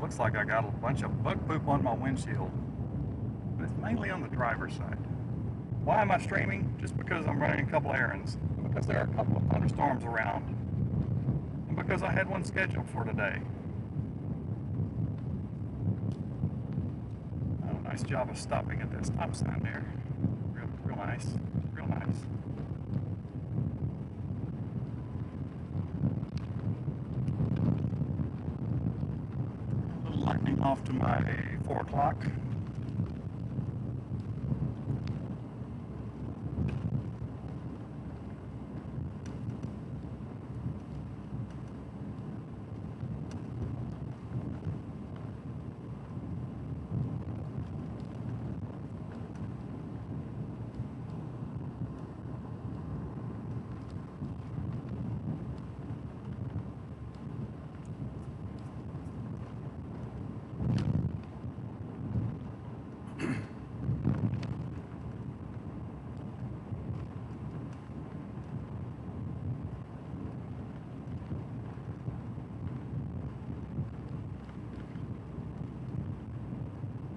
looks like I got a bunch of bug poop on my windshield, but it's mainly on the driver's side. Why am I streaming? Just because I'm running a couple errands, because there are a couple of thunderstorms around, and because I had one scheduled for today. Oh, nice job of stopping at that stop sign there. Real nice, real nice. A little lightning off to my 4 o'clock.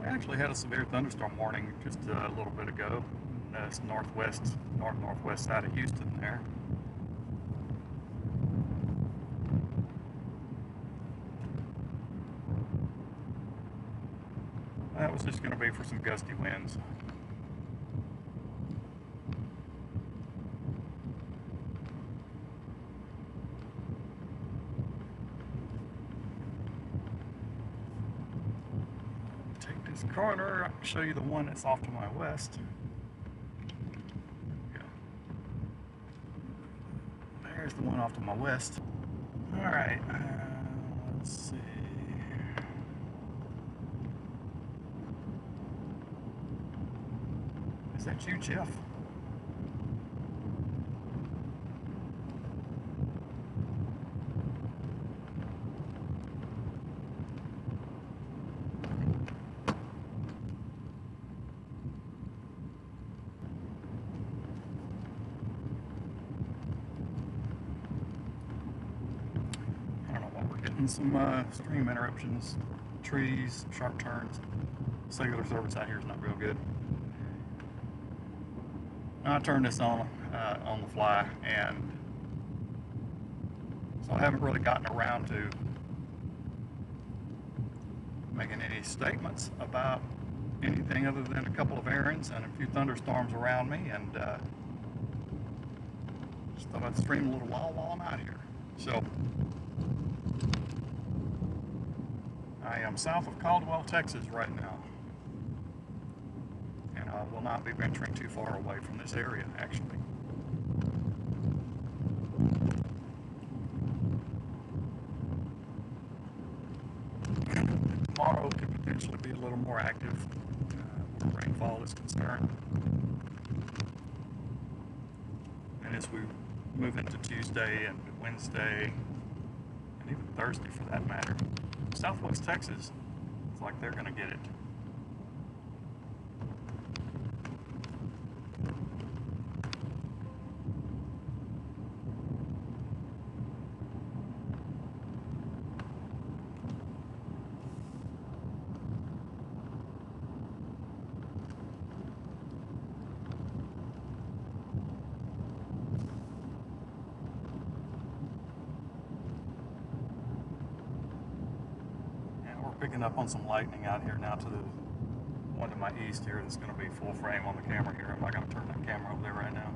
We actually had a severe thunderstorm warning just a little bit ago. It's northwest side of Houston there. That was just going to be for some gusty winds. Take this corner, I can show you the one that's off to my west. There's the one off to my west. Alright, let's see. Is that you, Jeff? Some stream interruptions, trees, sharp turns. Cellular service out here is not real good. I turned this on the fly, and so I haven't really gotten around to making any statements about anything other than a couple of errands and a few thunderstorms around me, and just thought I'd stream a little while I'm out here. So I am south of Caldwell, Texas right now, and I will not be venturing too far away from this area, actually. Tomorrow could potentially be a little more active where rainfall is concerned. And as we move into Tuesday and Wednesday, and even Thursday for that matter, Southwest Texas, it's like they're going to get it. Picking up on some lightning out here now to the one to my east here that's going to be full frame on the camera here. I'm not going to turn that camera over there right now.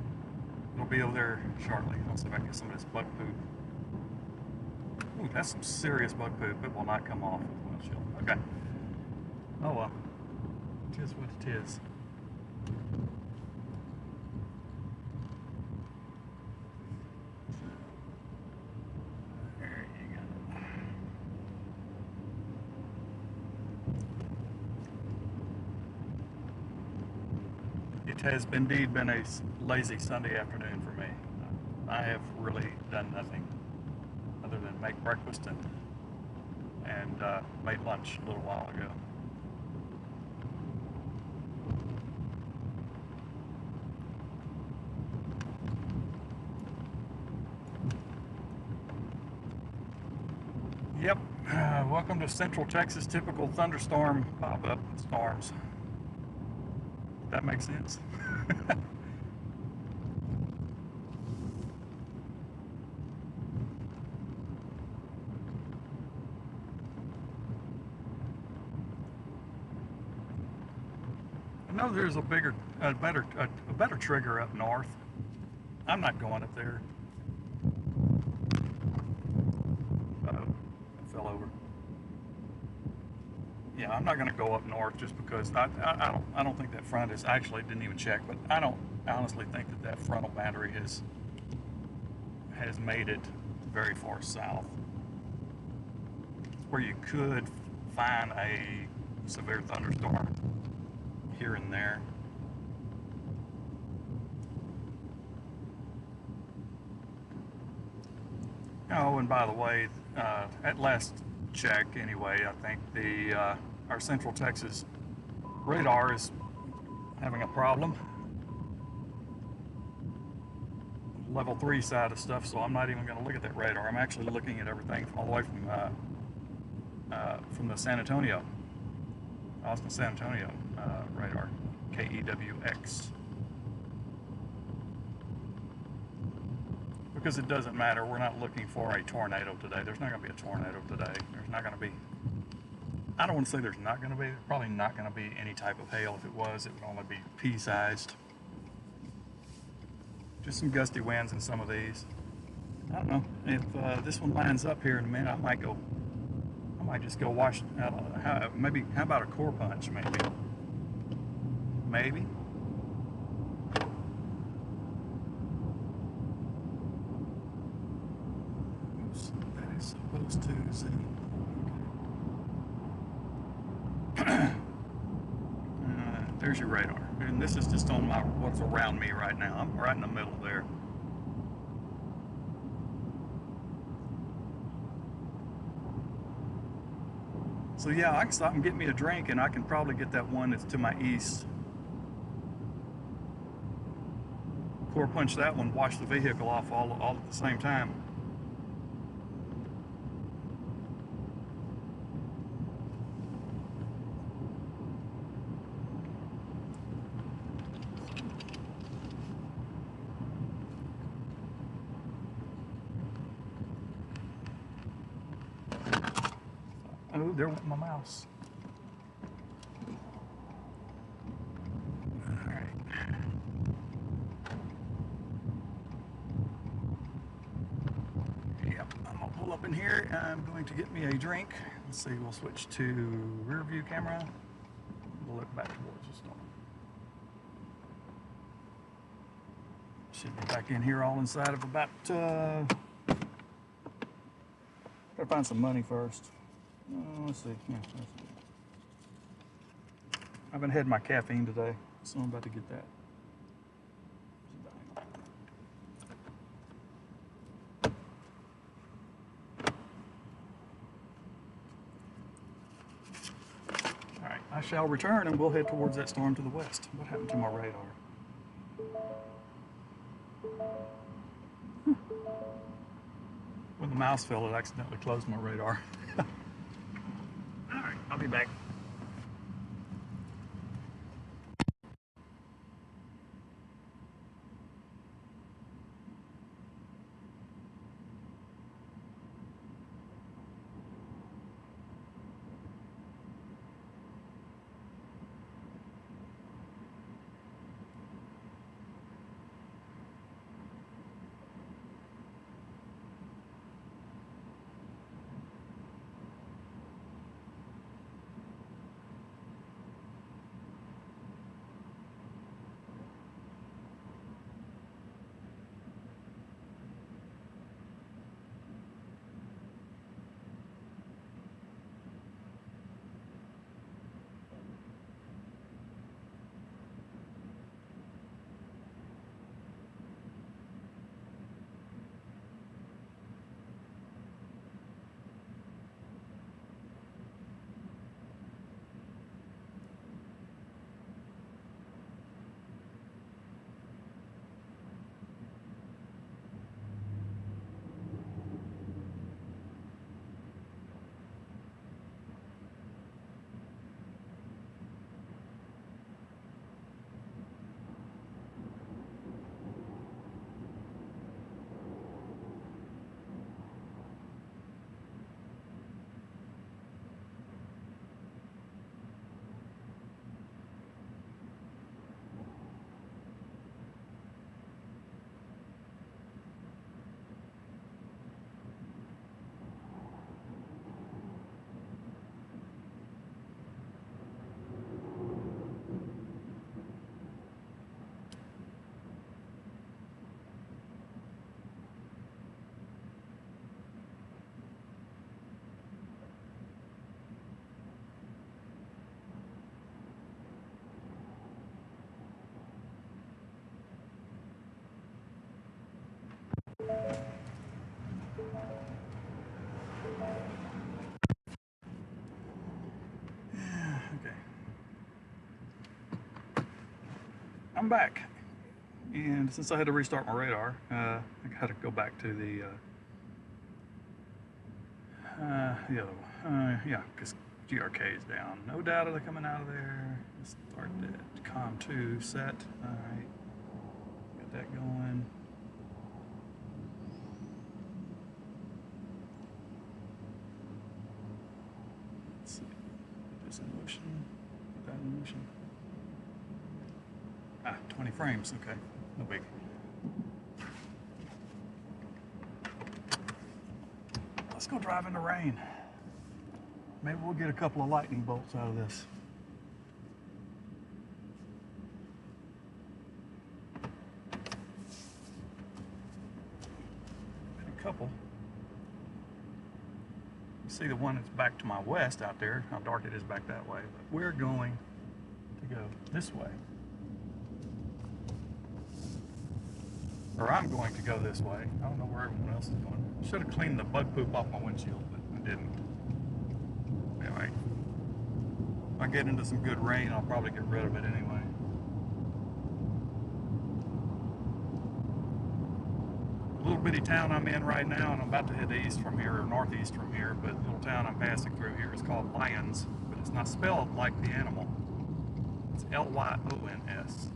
It'll be over there shortly. I'll see if I can get some of this bug poop. Ooh, that's some serious bug poop. It will not come off with the windshield. Okay. Oh well. It is what it is. It has indeed been a lazy Sunday afternoon for me. I have really done nothing other than make breakfast and made lunch a little while ago. Yep, Welcome to Central Texas typical thunderstorm pop-up storms. That makes sense. I know there's a better trigger up north. I'm not going up there. Uh-oh, I fell over. Yeah, I'm not going to go up north just because I don't think that front is, actually didn't even check, but I don't honestly think that frontal boundary has made it very far south where you could find a severe thunderstorm here and there. Oh, and by the way, at last check anyway, I think our Central Texas radar is having a problem. Level 3 side of stuff, so I'm not even going to look at that radar. I'm actually looking at everything all the way from the San Antonio, Austin San Antonio radar, KEWX. Because it doesn't matter, we're not looking for a tornado today. There's not going to be a tornado today. There's not going to be, I don't want to say there's not going to be, there's probably not going to be any type of hail. If it was, it would only be pea-sized. Just some gusty winds in some of these. I don't know, if this one lines up here in a minute, I might just go wash out, how about a core punch, maybe? That is supposed to zoom. There's your radar, and this is just on what's around me right now. I'm right in the middle there. So yeah, I can stop and get me a drink, and I can probably get that one that's to my east. Core punch that one, wash the vehicle off all at the same time. Oh, there went my mouse. All right. Yep, I'm gonna pull up in here. I'm going to get me a drink. Let's see, we'll switch to rear view camera. We'll look back towards the storm. Should be back in here all inside of about, gotta find some money first. Let's see. Yeah, I haven't had my caffeine today, so I'm about to get that. All right, I shall return and we'll head towards that storm to the west. What happened to my radar? When the mouse fell, it accidentally closed my radar. All right, I'll be back. I'm back. And since I had to restart my radar, I got to go back to the other one. Yeah, because GRK is down. No data they're coming out of there. Let's start that. COM2 set. Alright. Got that going. Let's see. Put this in motion. Put that in motion. 20 frames. Okay. No big. Let's go drive in the rain. Maybe we'll get a couple of lightning bolts out of this. A couple. You see the one that's back to my west out there, how dark it is back that way. But we're going to go this way. Or I'm going to go this way. I don't know where everyone else is going. Should have cleaned the bug poop off my windshield, but I didn't. Anyway, if I get into some good rain, I'll probably get rid of it anyway. The little bitty town I'm in right now, and I'm about to head east from here, or northeast from here, but the little town I'm passing through here is called Lyons, but it's not spelled like the animal. It's Lyons.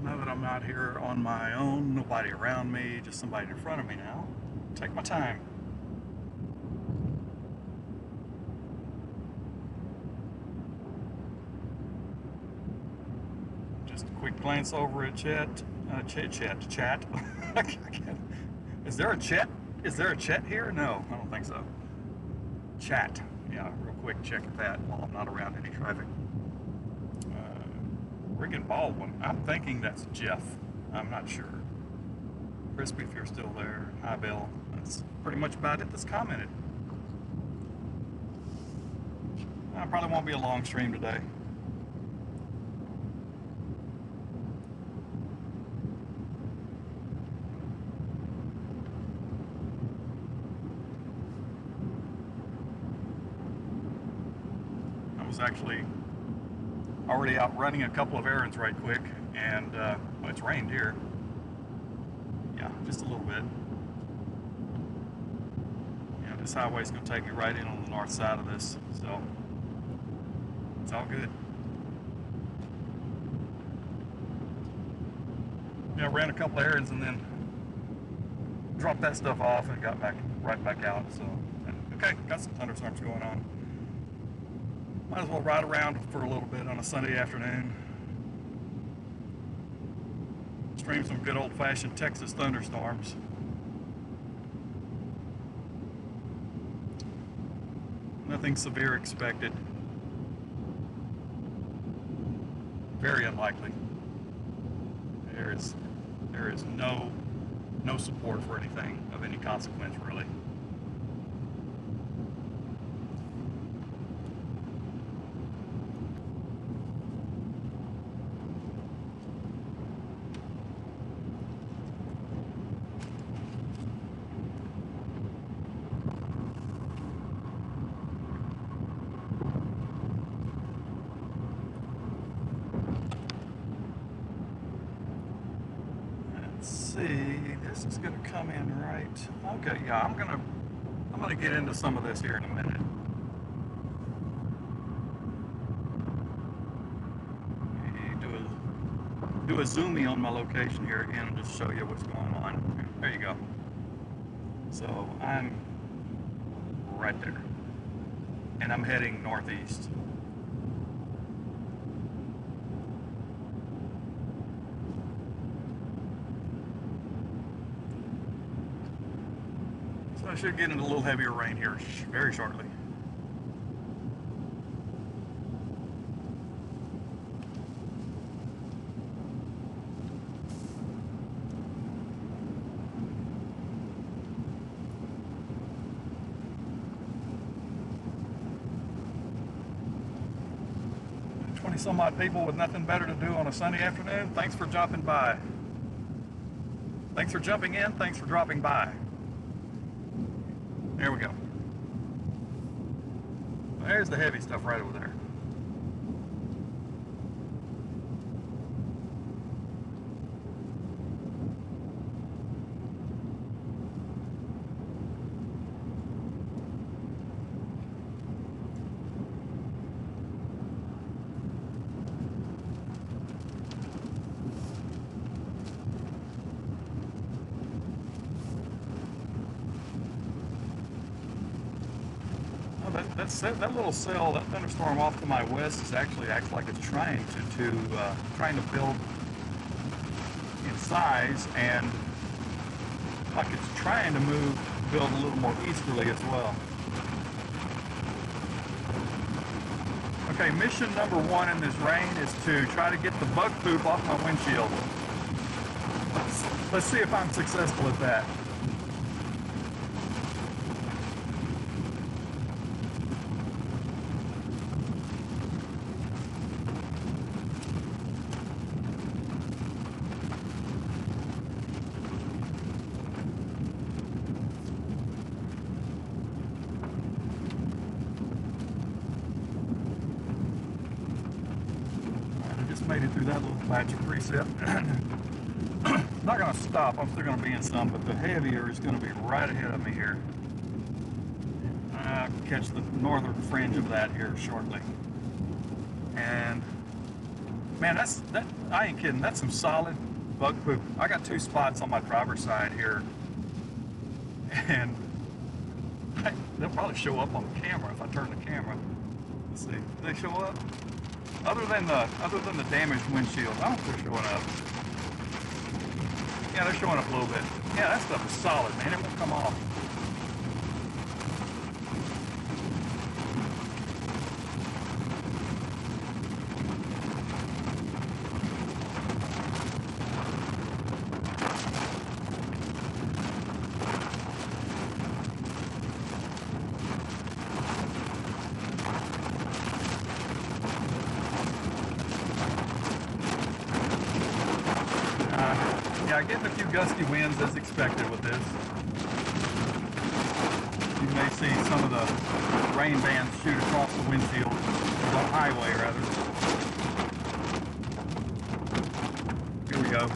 Now that I'm out here on my own, nobody around me, just somebody in front of me now, take my time. Just a quick glance over at chat. Is there a chat? Is there a chat here? No, I don't think so. Chat. Yeah, real quick check at that while I'm not around any traffic. Riggin Baldwin. I'm thinking that's Jeff. I'm not sure. Crispy, if you're still there. Hi, Bill. That's pretty much about it that's commented. Probably won't be a long stream today. I was actually already out running a couple of errands right quick, and well, it's rained here. Yeah, just a little bit. Yeah, this highway's gonna take me right in on the north side of this, so it's all good. Yeah, ran a couple of errands and then dropped that stuff off and got back right back out. So okay, got some thunderstorms going on. Might as well ride around for a little bit on a Sunday afternoon. Stream some good old-fashioned Texas thunderstorms. Nothing severe expected. Very unlikely. There is no support for anything of any consequence, really. This is going to come in right. Okay, yeah, I'm gonna get into some of this here in a minute. Do a zoomie on my location here again and just show you what's going on. There you go. So I'm right there, and I'm heading northeast. I should get into a little heavier rain here very shortly. 30 some odd people with nothing better to do on a Sunday afternoon. Thanks for dropping by. Thanks for jumping in. Thanks for dropping by. There we go. There's the heavy stuff right over there. That little cell, that thunderstorm off to my west, is actually acts like it's trying to build in size, and like it's trying to build a little more easterly as well. Okay, mission number 1 in this rain is to try to get the bug poop off my windshield. Let's see if I'm successful at that. Made it through that little patch of precip. Not going to stop, I'm still going to be in some, but the heavier is going to be right ahead of me here. I'll catch the northern fringe of that here shortly. And man, I ain't kidding, that's some solid bug poop. I got 2 spots on my driver's side here, and they'll probably show up on the camera if I turn the camera. Let's see, do they show up? Other than the damaged windshield, I don't think they're showing up. Yeah, they're showing up a little bit. Yeah, that stuff is solid, man. It won't come off. Yeah, getting a few gusty winds as expected with this. You may see some of the rain bands shoot across the windshield, the highway rather. Here we go.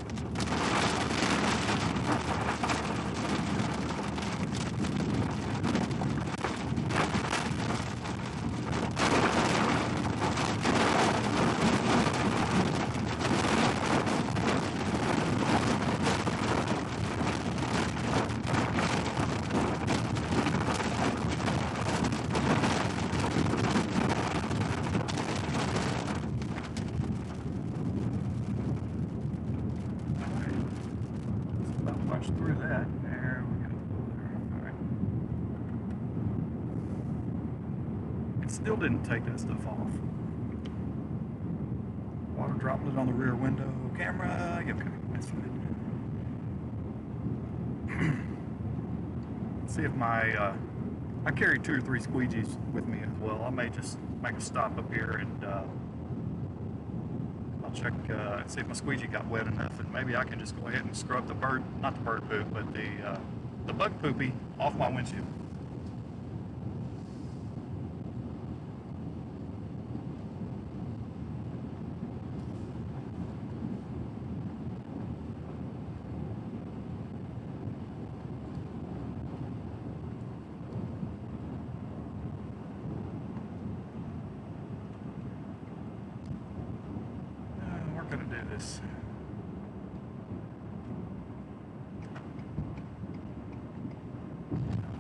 Through that. There we go. All right. It still didn't take that stuff off. Water droplet on the rear window camera. Okay, that's fine. Let's see if my I carry 2 or 3 squeegees with me as well. I may just make a stop up here and check and see if my squeegee got wet enough, and maybe I can just go ahead and scrub the not the bird poop, but the bug poopy off my windshield. Gonna do this.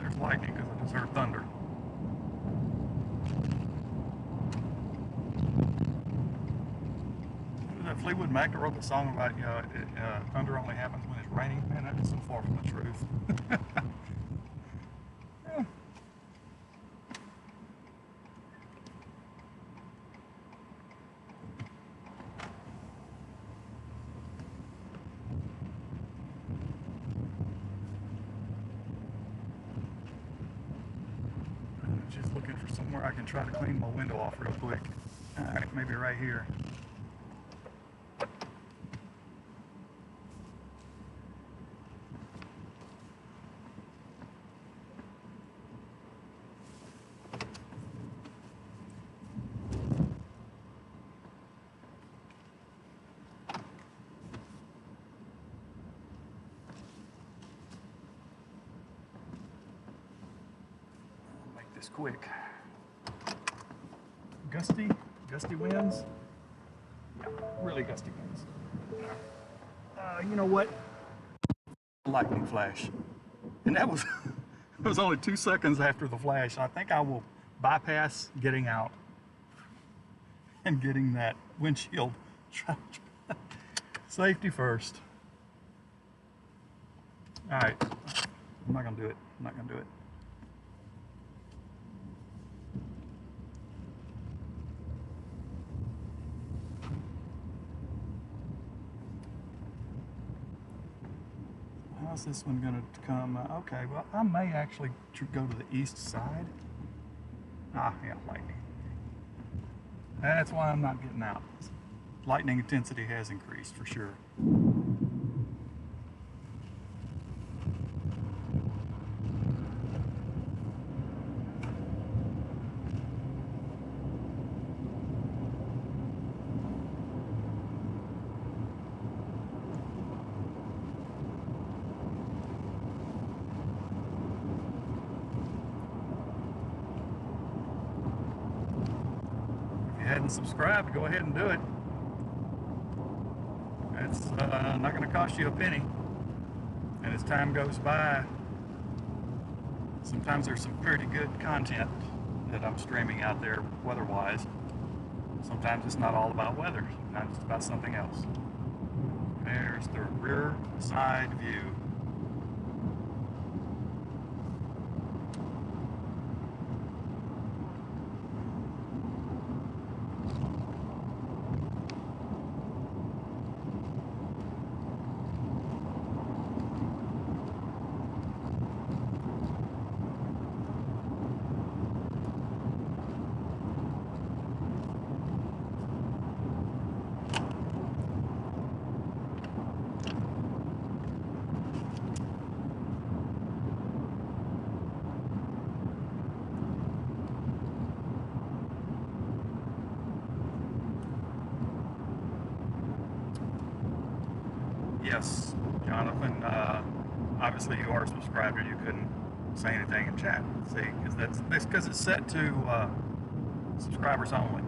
There's lightning because I just heard thunder. That Fleetwood Mac wrote the song about thunder only happens when it's raining. Man, that is so far from the truth. Yeah. Just looking for somewhere I can try to clean my window off real quick. All right, maybe right here. Make this quick. Gusty winds. Yeah, really gusty winds. You know what? Lightning flash, and that was it was only 2 seconds after the flash. I think I will bypass getting out and getting that windshield. Safety first. All right, I'm not gonna do it. I'm not gonna do it. How's this one going to come? Okay, well, I may actually go to the east side. Ah, yeah, lightning. That's why I'm not getting out. Lightning intensity has increased for sure. Hadn't subscribed, go ahead and do it. It's not going to cost you a penny. And as time goes by, sometimes there's some pretty good content that I'm streaming out there weather-wise. Sometimes it's not all about weather, sometimes it's about something else. There's the rear side view. Yes, Jonathan, obviously you are a subscriber. You couldn't say anything in chat. See, that's because it's set to subscribers only.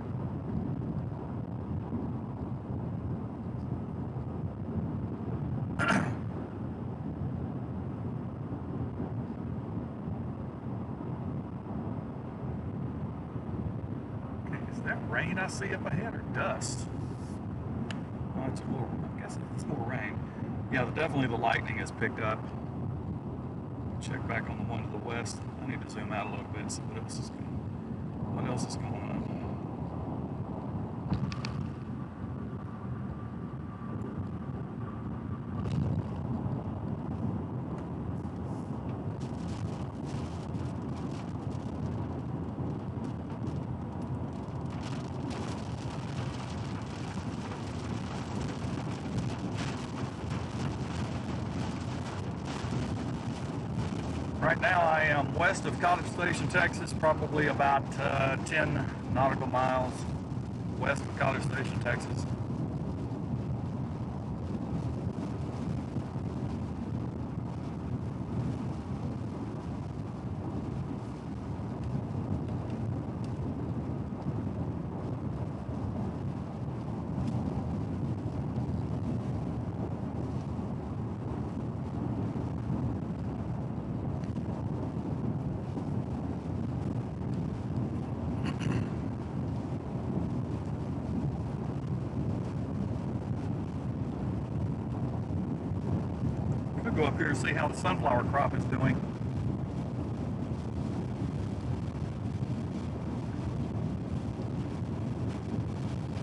Is that rain I see up ahead or dust? Oh, it's a little, I guess it's more rain. Yeah, definitely the lightning has picked up. Check back on the one to the west. I need to zoom out a little bit and see what else is going on. Right now I am west of College Station, Texas, probably about 10 nautical miles west of College Station, Texas. Go up here and see how the sunflower crop is doing.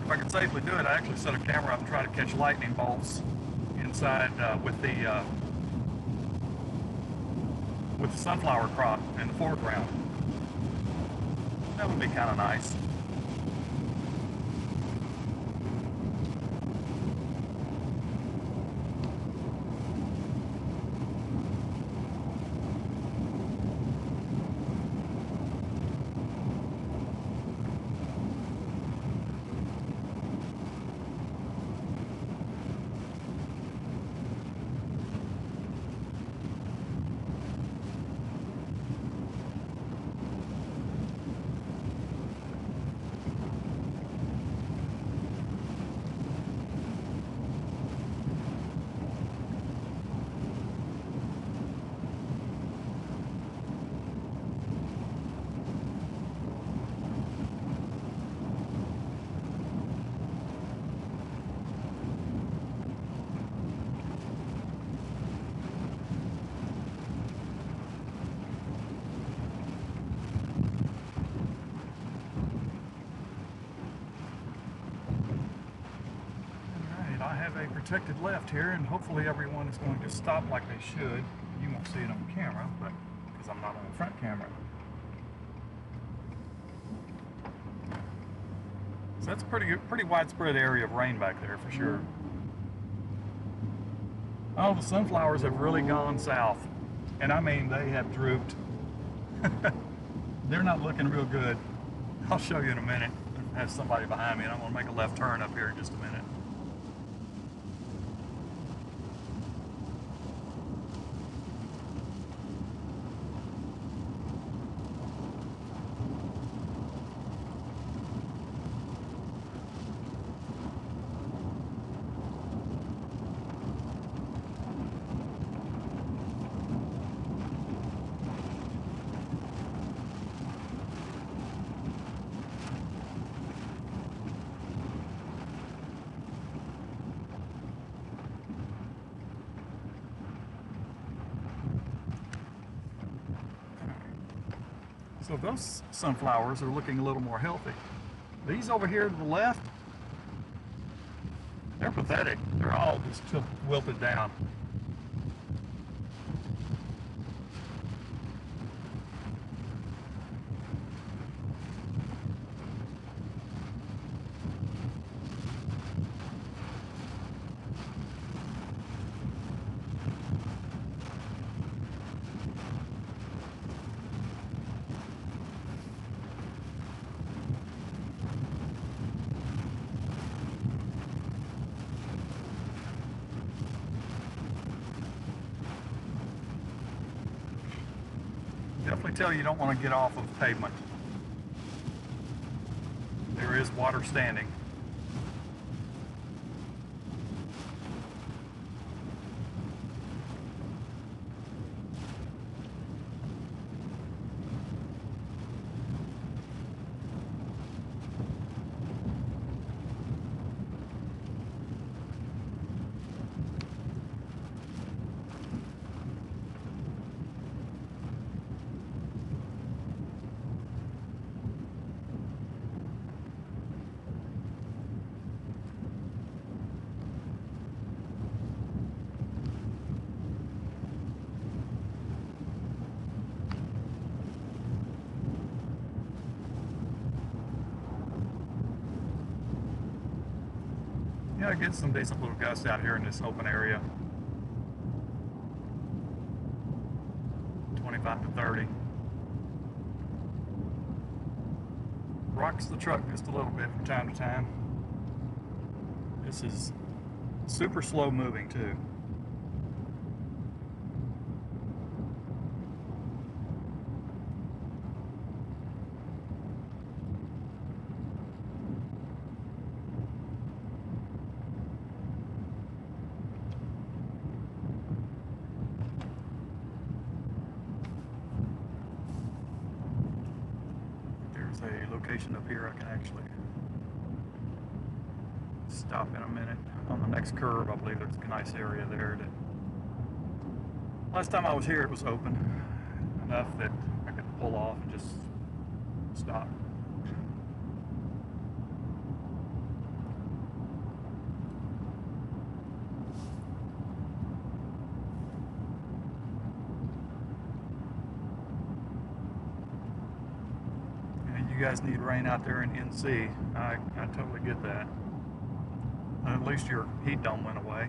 If I could safely do it, I actually set a camera up and try to catch lightning bolts inside with the sunflower crop in the foreground. That would be kind of nice. protected left here, and hopefully everyone is going to stop like they should. You won't see it on camera, but because I'm not on the front camera. So that's a pretty widespread area of rain back there for sure. Oh, the sunflowers have really gone south, and I mean they have drooped. They're not looking real good. I'll show you in a minute. I have somebody behind me, and I'm going to make a left turn up here in just a minute. So those sunflowers are looking a little more healthy. These over here to the left, they're pathetic. They're all just wilted down. Definitely tell you don't want to get off of the pavement. There is water standing. Yeah, I get some decent little gusts out here in this open area. 25 to 30. Rocks the truck just a little bit from time to time. This is super slow moving too. A location up here I can actually stop in a minute. On the next curve, I believe there's a nice area there. Last time I was here, it was open enough that I could pull off and just stop. You guys need rain out there in NC. I totally get that. At least your heat dome went away.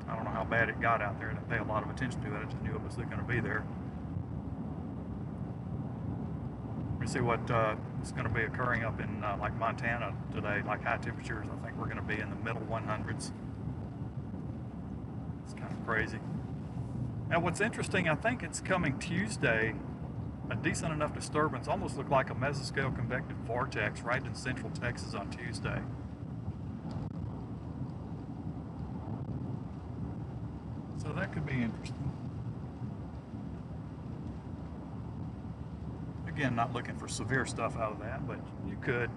I don't know how bad it got out there. I didn't pay a lot of attention to it. I just knew it was going to be there. We see what is going to be occurring up in like Montana today, like high temperatures. I think we're going to be in the middle 100s. It's kind of crazy. Now what's interesting, I think it's coming Tuesday. A decent enough disturbance, almost looked like a mesoscale convective vortex right in central Texas on Tuesday. So that could be interesting. Again, not looking for severe stuff out of that, but you could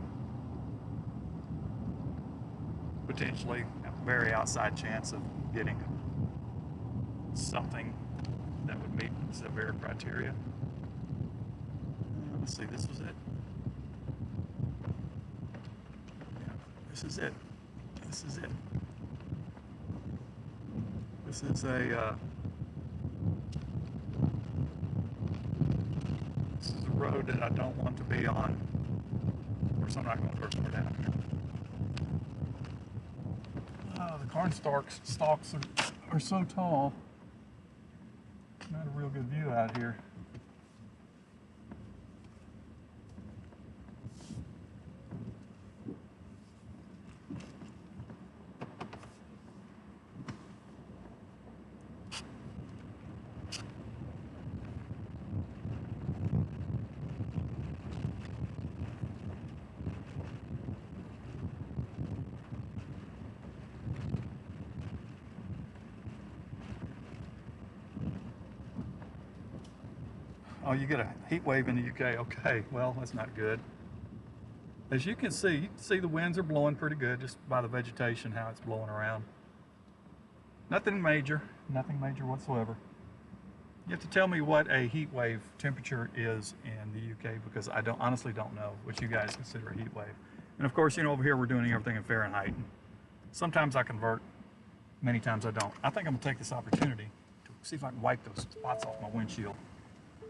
potentially have a very outside chance of getting something that would meet severe criteria. Let's see, this was it. Yeah, this is it. This is it. This is a road that I don't want to be on. Of course, I'm not going to throw somewhere down here. Oh, the corn stalks are so tall. Not a real good view out here. Oh, you get a heat wave in the UK. Okay, well, that's not good. As you can see the winds are blowing pretty good just by the vegetation, how it's blowing around. Nothing major whatsoever. You have to tell me what a heat wave temperature is in the UK, because I honestly don't know what you guys consider a heat wave. And of course, you know, over here we're doing everything in Fahrenheit. Sometimes I convert, many times I don't. I think I'm gonna take this opportunity to see if I can wipe those spots off my windshield.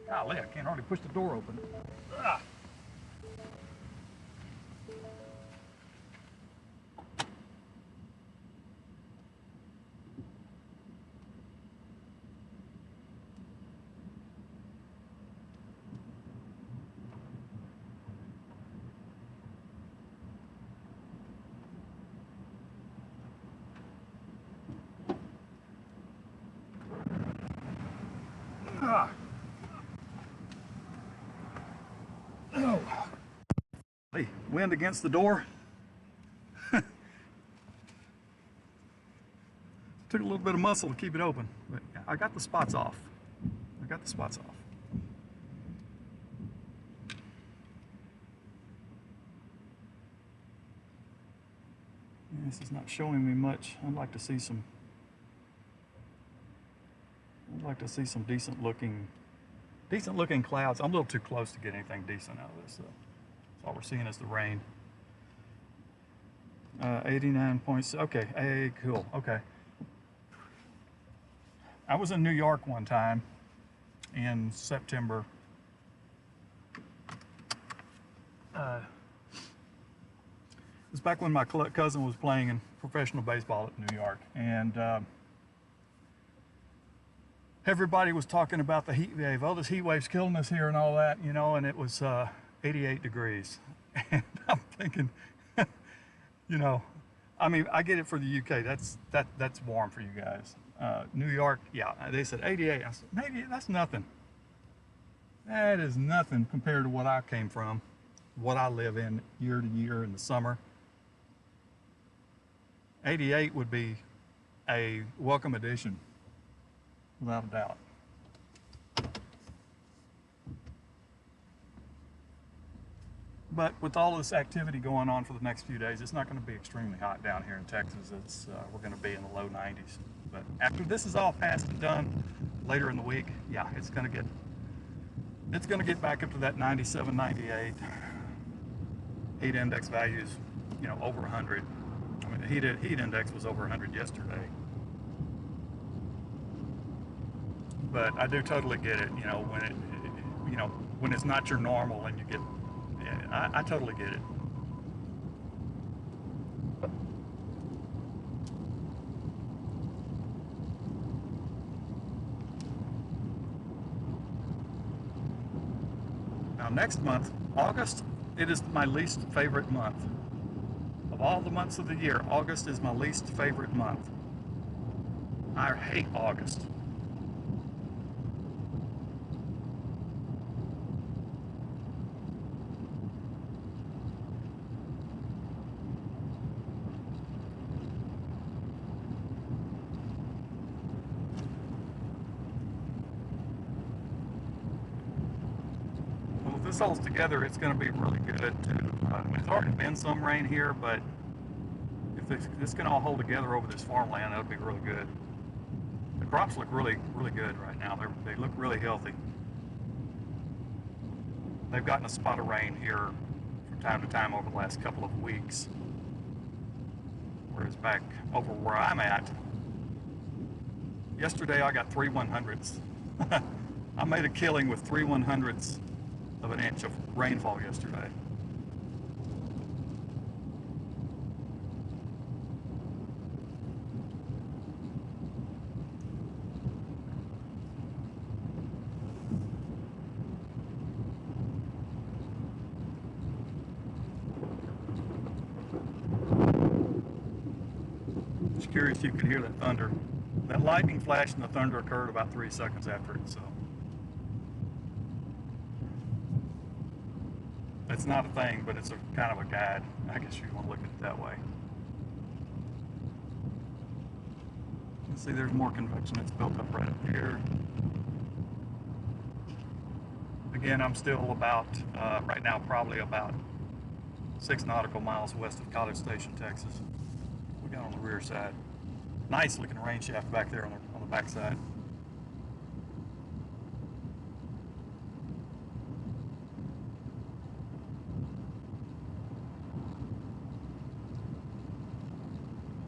Golly, I can't hardly push the door open. Ah. Ah. Oh. Hey, wind against the door. Took a little bit of muscle to keep it open, but I got the spots off. This is not showing me much. I'd like to see some decent looking clouds. I'm a little too close to get anything decent out of this, though. So all we're seeing is the rain. 89 points. Okay, hey, cool. Okay. I was in New York one time in September. It was back when my cousin was playing in professional baseball at New York, and everybody was talking about the heat wave. Oh, this heat wave's killing us here and all that, you know, and it was 88 degrees. And I'm thinking, you know, I mean, I get it for the UK. That's warm for you guys. New York, yeah, they said 88. I said, maybe that's nothing. That is nothing compared to what I came from, what I live in year to year in the summer. 88 would be a welcome addition, without a doubt. But with all this activity going on for the next few days, it's not going to be extremely hot down here in Texas. We're going to be in the low 90s. But after this is all passed and done, later in the week, yeah, it's going to get back up to that 97, 98. Heat index values, you know, over 100. I mean, the heat index was over 100 yesterday. But I do totally get it, you know, when it's not your normal and you get, yeah, I totally get it. Now next month, August, it is my least favorite month. Of all the months of the year, August is my least favorite month. I hate August. Well, if this holds together, it's going to be really good too. It's already been some rain here, but if this can all hold together over this farmland, that'll be really good. The crops look really, really good right now. They look really healthy. They've gotten a spot of rain here from time to time over the last couple of weeks. Whereas back over where I'm at, Yesterday I got 3/100ths. I made a killing with 3/100ths of an inch of rainfall yesterday. Just curious if you could hear that thunder. That lightning flash and the thunder occurred about 3 seconds after it, so it's not a thing, but it's a kind of a guide. I guess you want to look at it that way. You can see there's more convection that's built up right up here. Again, I'm still about, right now, probably about 6 nautical miles west of College Station, Texas. We got on the rear side. Nice looking rain shaft back there on the back side.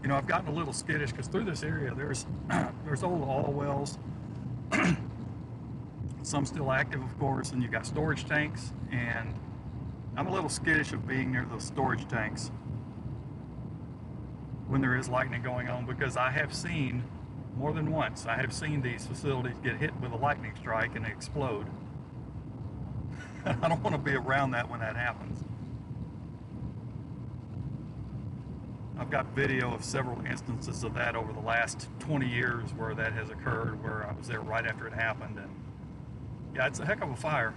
You know, I've gotten a little skittish because through this area there's old oil wells, some still active, of course, and you've got storage tanks, and I'm a little skittish of being near those storage tanks when there is lightning going on, because I have seen more than once, I have seen these facilities get hit with a lightning strike and they explode. I don't want to be around that when that happens. I've got video of several instances of that over the last 20 years where that has occurred, where I was there right after it happened, and yeah, it's a heck of a fire.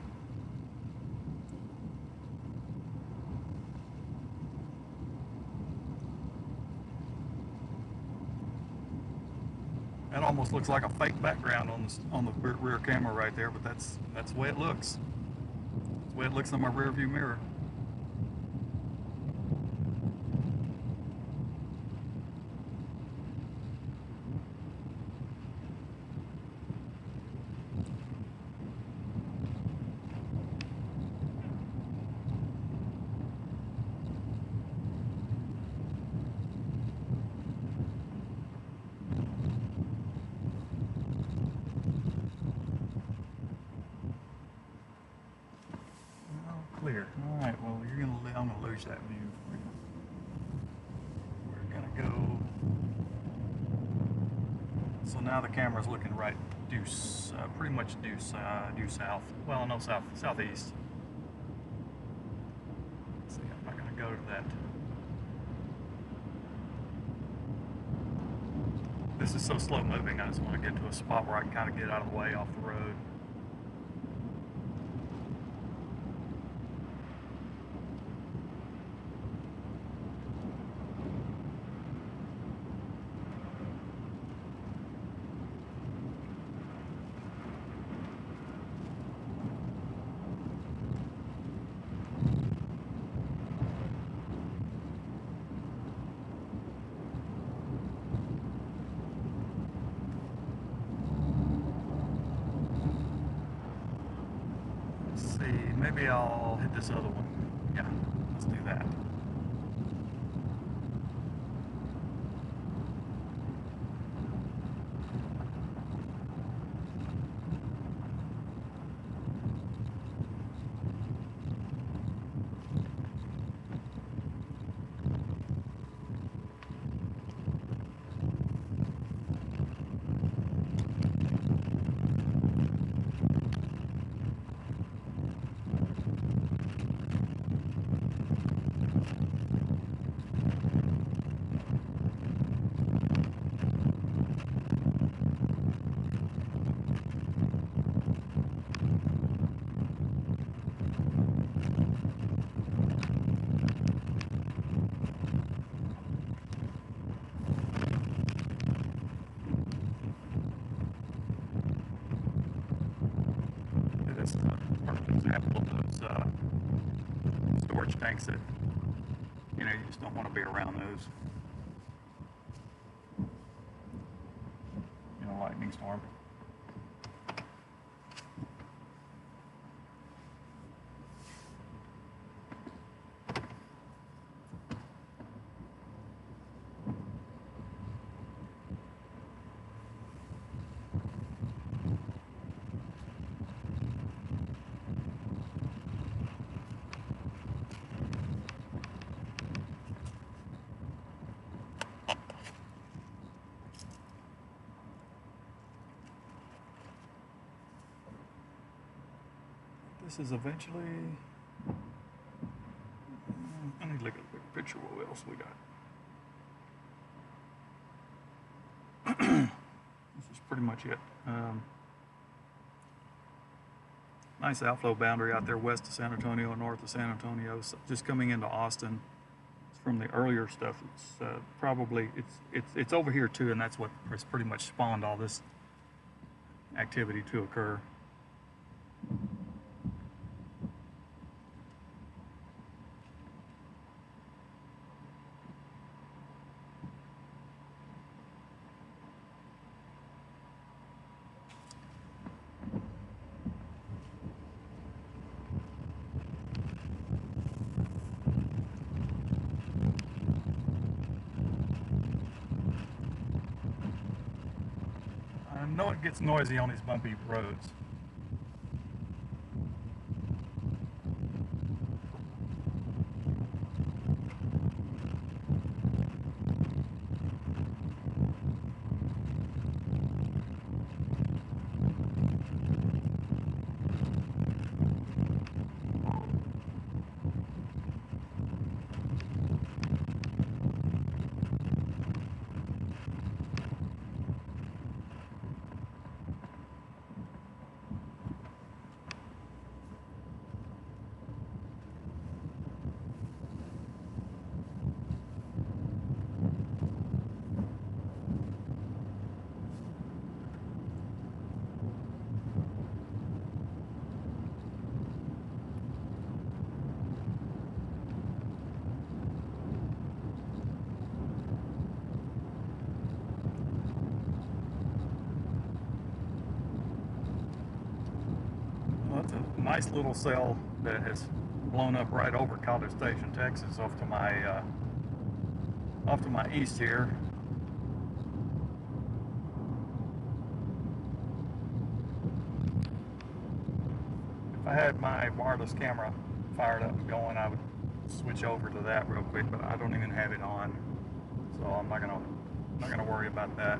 That almost looks like a fake background on the rear camera right there, but that's the way it looks. That's the way it looks on my rear view mirror. Clear. All right. Well, I'm gonna lose that view. We're gonna go. So now the camera's looking right due, pretty much due south. Well, no, southeast. Let's see. I'm not gonna go to that. This is so slow moving. I just want to get to a spot where I can kind of get out of the way off the road. Maybe I'll hit this other one. Yeah, let's do that. This is a perfect example of those storage tanks that, you know, you just don't want to be around those. You know, lightning storm. this is eventually. I need to look at the big picture. What else we got? This is pretty much it. Nice outflow boundary out there west of San Antonio, north of San Antonio. So just coming into Austin. It's from the earlier stuff. It's probably it's over here too, and that's what has pretty much spawned all this activity to occur. I know it gets noisy on these bumpy roads. Well, it's a nice little cell that has blown up right over College Station, Texas, off to my east here. If I had my wireless camera fired up and going, I would switch over to that real quick, but I don't even have it on, so I'm not gonna worry about that.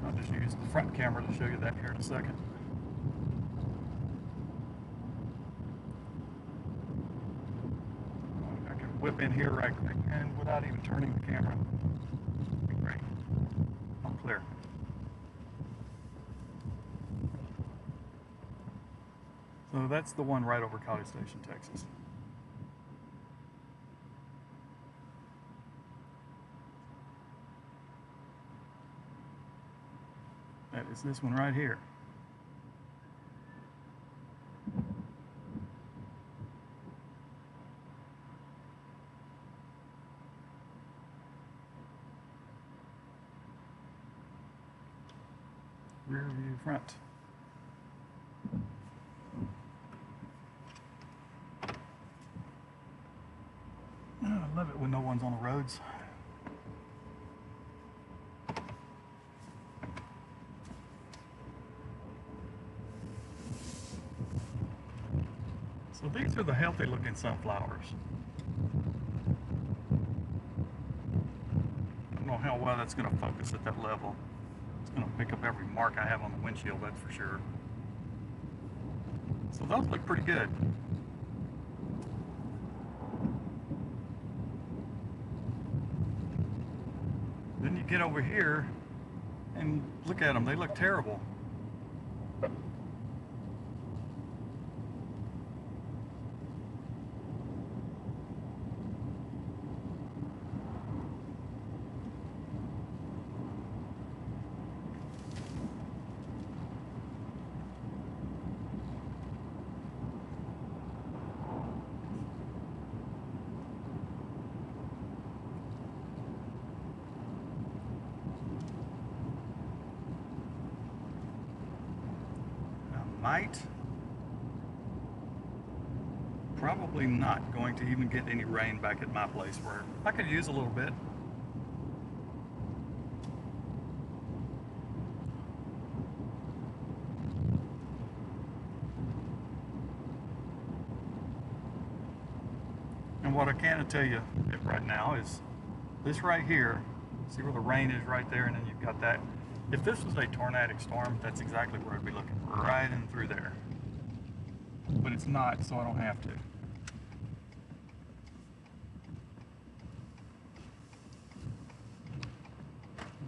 I'll just use the front camera to show you that here in a second. I can whip in here right quick and without even turning the camera. Great. I'm clear. So that's the one right over College Station, Texas. That is this one right here. Rear view front. Oh, I love it when no one's on the roads. So these are the healthy looking sunflowers. I don't know how well that's going to focus at that level. It's going to pick up every mark I have on the windshield, that's for sure. So those look pretty good. Then you get over here and look at them, they look terrible. Probably not going to even get any rain back at my place, where I could use a little bit. And what I can tell you right now is this right here, see where the rain is right there, and then you've got that If this was a tornadic storm, that's exactly where I'd be looking, right in through there. But it's not, so I don't have to.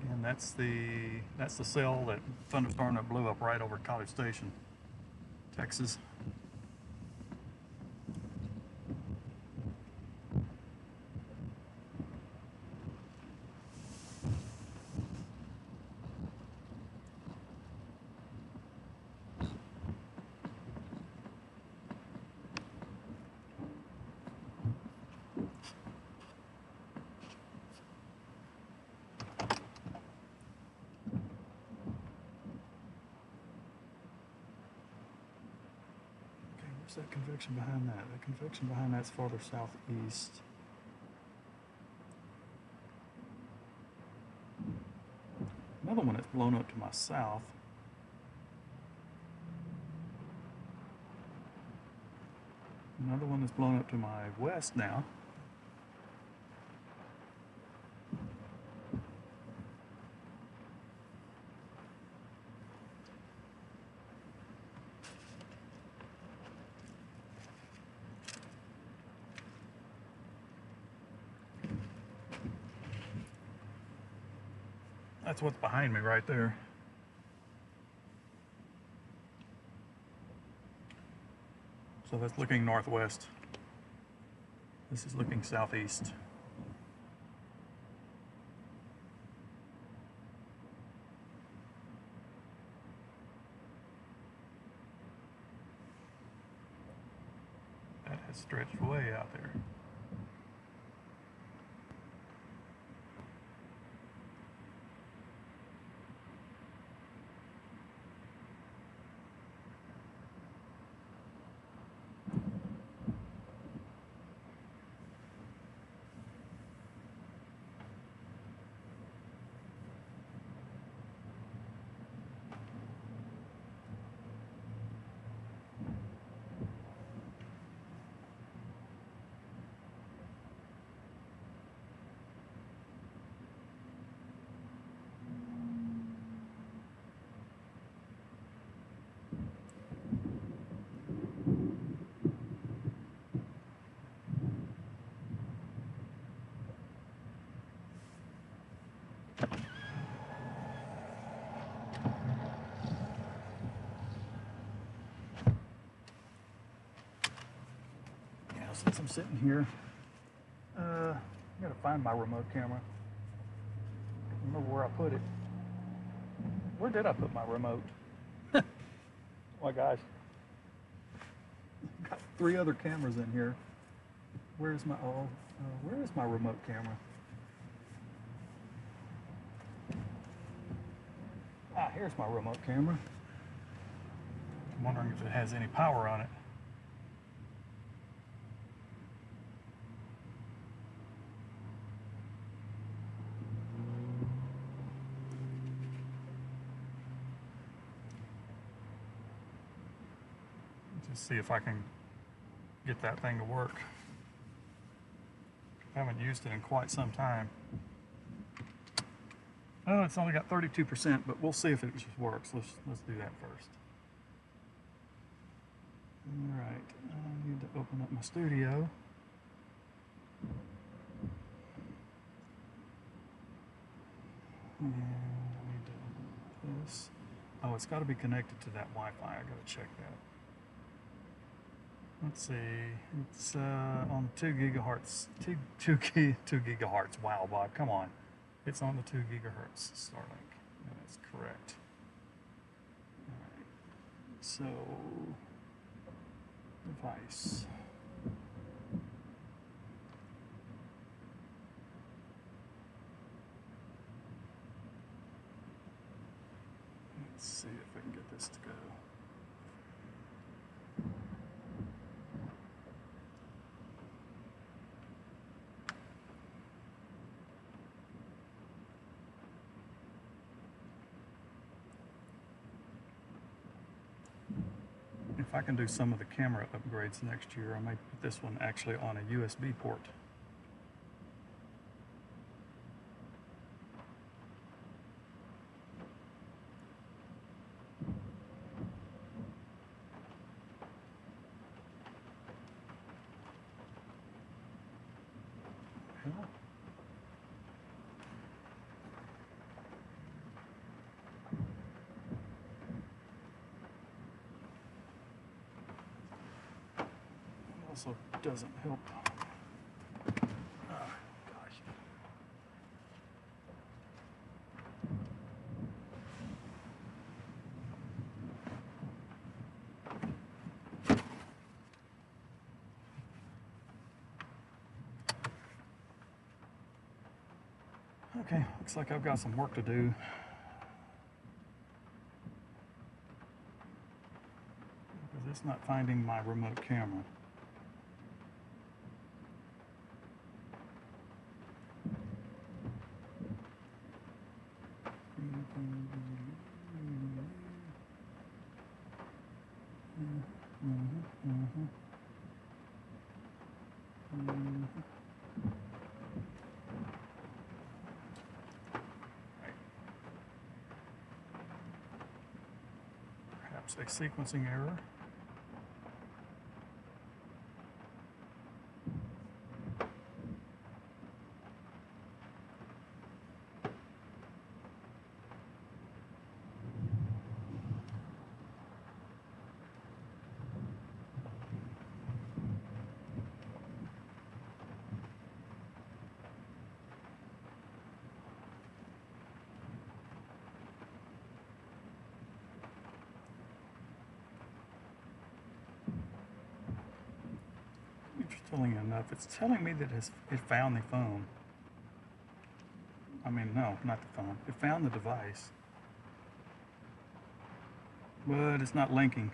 Again, that's the cell, that thunderstorm that blew up right over College Station, Texas. Where's that convection behind that? The convection behind that's farther southeast. Another one that's blown up to my south. Another one that's blown up to my west now. That's what's behind me right there. So that's looking northwest. This is looking southeast. That has stretched way out there. Since I'm sitting here, I gotta find my remote camera. I don't remember where I put it. Where did I put my remote? Oh my gosh. Got 3 other cameras in here. Where's my where is my remote camera? Ah, here's my remote camera. I'm wondering if it has any power on it. Just see if I can get that thing to work. I haven't used it in quite some time. Oh, it's only got 32%, but we'll see if it just works. Let's do that first. All right, I need to open up my studio. And I need to open up this. Oh, it's got to be connected to that Wi-Fi. I got to check that. Let's see, it's on 2 gigahertz, 2 gigahertz, wow, Bob, come on. It's on the 2 gigahertz Starlink, that's correct. All right, so, device. Let's see if we can get this to go. If I can do some of the camera upgrades next year, I might put this one actually on a USB port. also doesn't help. Oh, gosh. Okay, looks like I've got some work to do. Because it's not finding my remote camera. Perhaps a sequencing error. Interestingly enough, it's telling me that it found the phone. I mean, no, not the phone. It found the device. But it's not linking.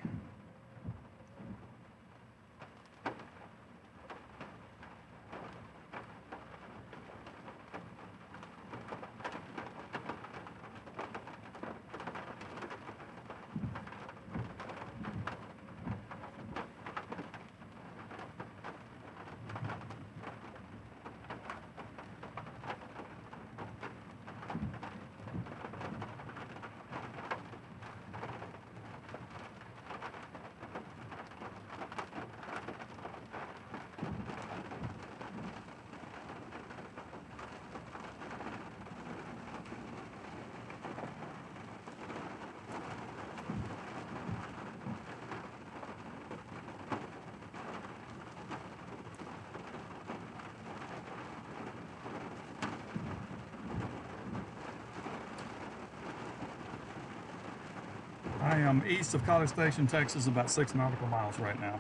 I am east of College Station, Texas, about 6 nautical miles right now.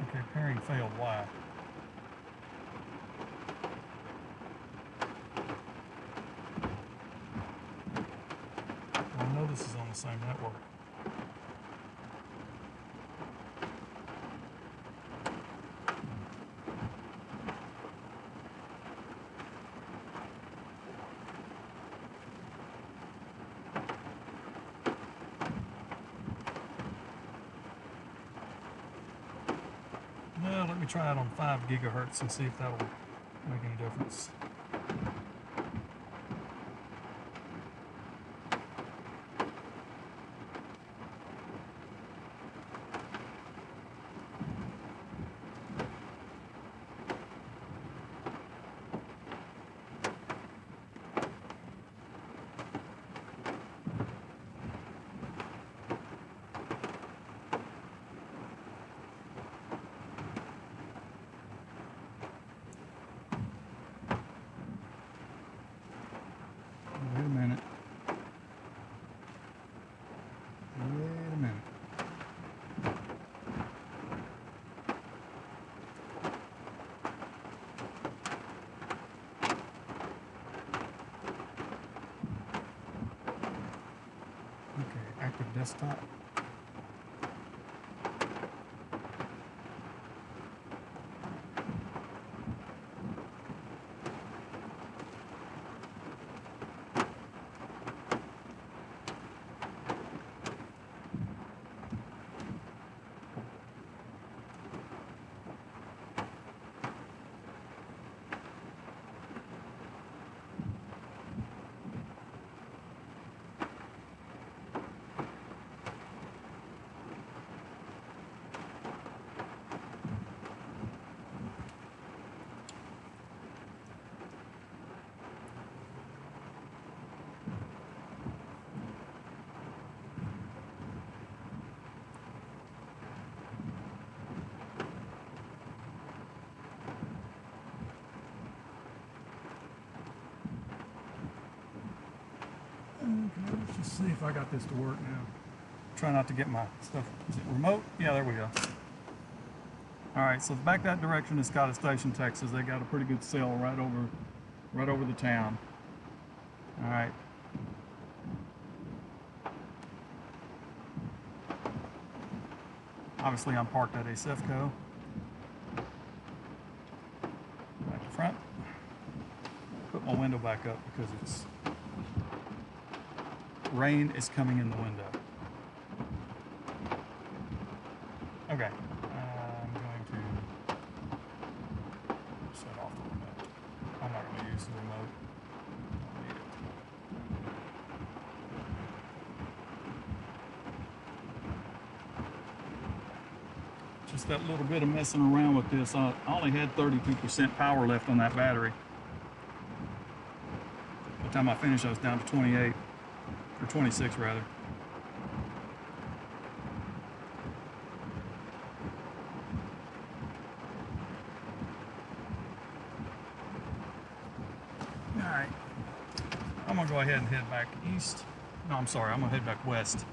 Okay, pairing failed. Why? Well, I know this is on the same network. Well, let me try it on 5 gigahertz and see if that'll make any difference. Wait a minute. Wait a minute. Okay, active desktop. Let's see if I got this to work now. Try not to get my stuff. Is it remote? Yeah, there we go. All right, so back that direction is Scottish Station, Texas. They got a pretty good cell right over the town. All right. Obviously, I'm parked at a Safeco. Back to front. Put my window back up because it's rain is coming in the window. Okay, I'm going to shut off the remote. I'm not going to use the remote. I don't need it. Just that little bit of messing around with this. I only had 32% power left on that battery. By the time I finished, I was down to 28, or 26 rather. Alright, I'm going to go ahead and head back east. No, I'm sorry, I'm going to head back west.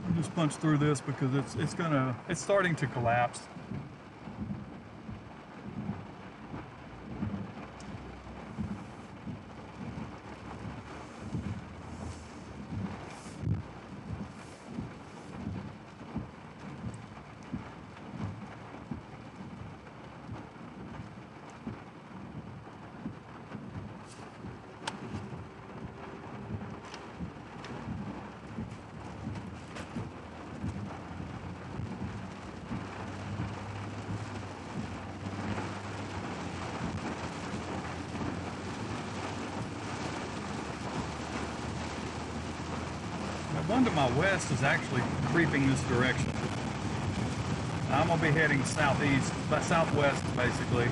I'll just punch through this because it's starting to collapse. One to my west is actually creeping this direction. I'm going to be heading southeast, but southwest basically.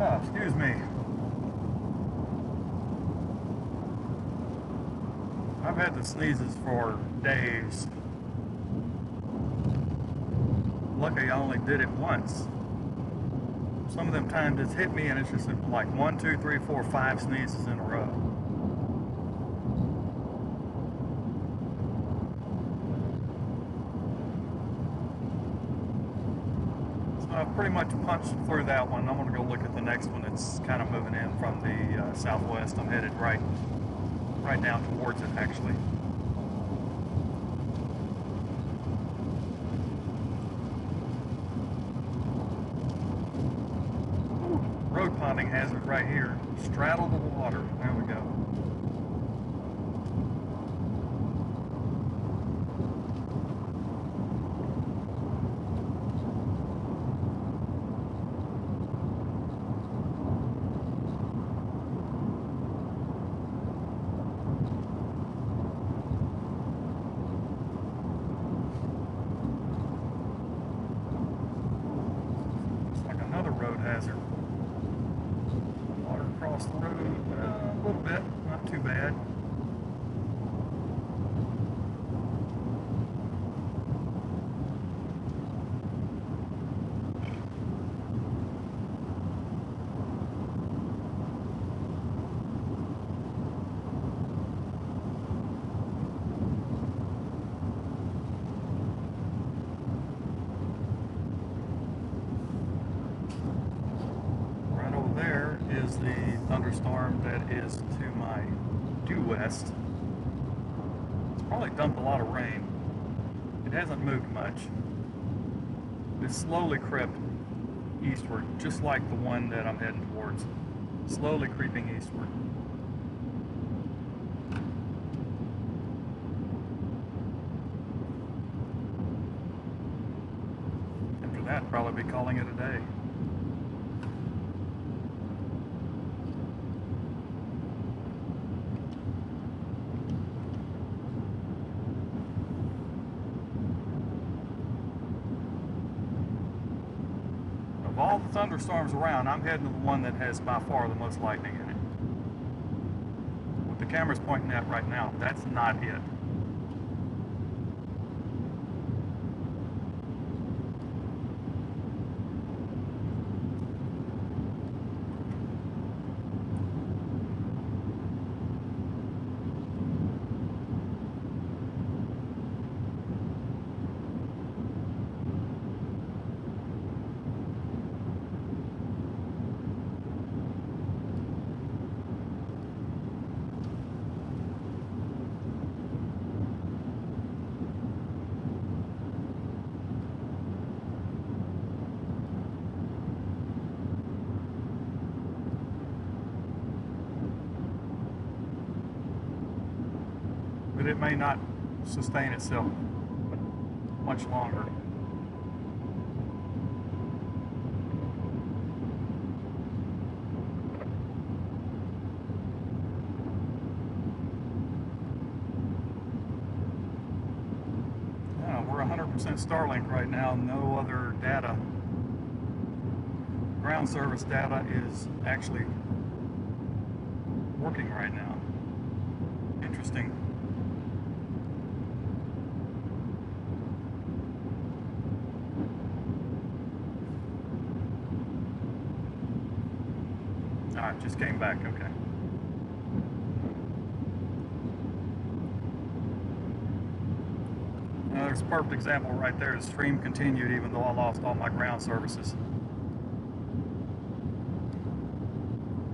Oh, excuse me. I've had the sneezes for days. Lucky I only did it once. Some of them times it's hit me and it's just like 1, 2, 3, 4, 5 sneezes in a row. pretty much punched through that one. I'm going to go look at the next one that's kind of moving in from the southwest. I'm headed right down towards it, actually. Road ponding hazard right here. Straddle the water. There we go. Looks like another road hazard. Water across the road, a little bit, not too bad. Right over there is the thunderstorm that is to my due west. It's probably dumped a lot of rain. It hasn't moved much. It's slowly crept eastward, just like the one that I'm heading towards. Slowly creeping eastward. After that, probably be calling it a day. Of all the thunderstorms around, I'm heading to the one that has by far the most lightning in it. What the camera's pointing at right now, that's not it. But it may not sustain itself much longer. We're 100% Starlink right now, no other data. Ground service data is actually working right now. Interesting. It just came back, okay. There's a perfect example right there. The stream continued even though I lost all my ground services.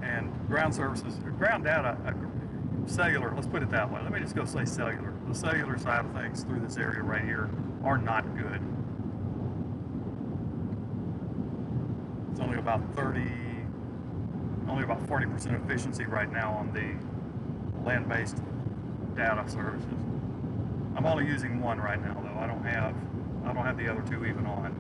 And ground services, ground data, cellular, let's put it that way. Let me just go say cellular. The cellular side of things through this area right here are not good. It's only about 40% efficiency right now on the land-based data services. I'm only using one right now though. I don't have the other two even on.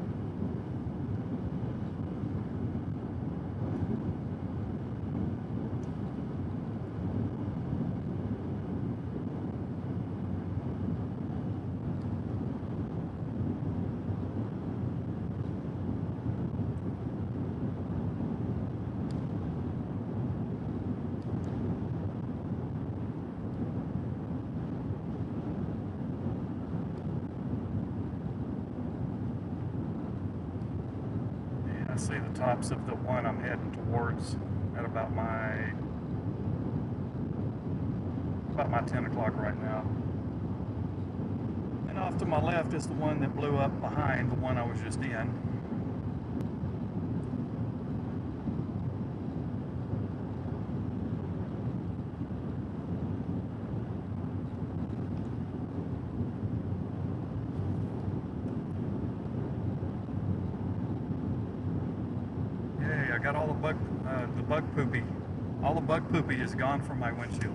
See the tops of the one I'm heading towards at about my 10 o'clock right now. And off to my left is the one that blew up behind the one I was just in. I got all the bug poopy. All the bug poopy is gone from my windshield.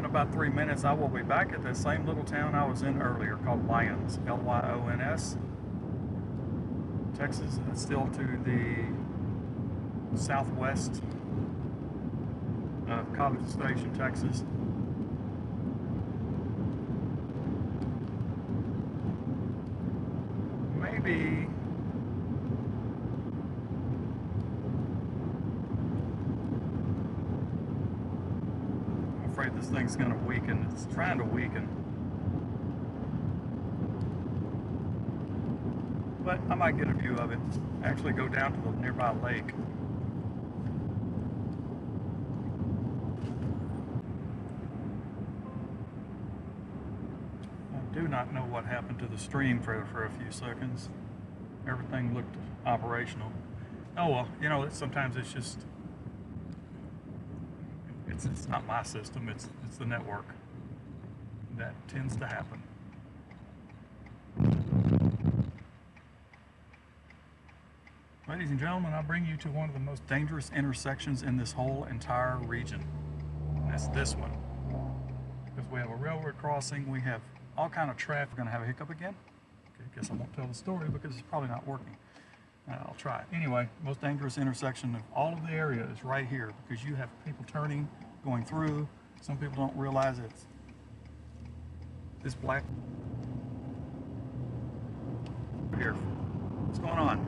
About 3 minutes, I will be back at that same little town I was in earlier called Lyons, Lyons, Texas. It's still to the southwest of College Station, Texas. Maybe afraid this thing's going to weaken. It's trying to weaken. But I might get a view of it. Actually go down to the nearby lake. I do not know what happened to the stream for a few seconds. Everything looked operational. Oh well, you know, sometimes it's just it's not my system, it's the network. That tends to happen. Ladies and gentlemen, I bring you to one of the most dangerous intersections in this whole entire region. And that's this one. Because we have a railroad crossing, we have all kind of traffic. We're gonna have a hiccup again? Okay, guess I won't tell the story because it's probably not working. I'll try. Anyway, most dangerous intersection of all of the area is right here because you have people turning, going through. Some people don't realize it's this black. Here, what's going on?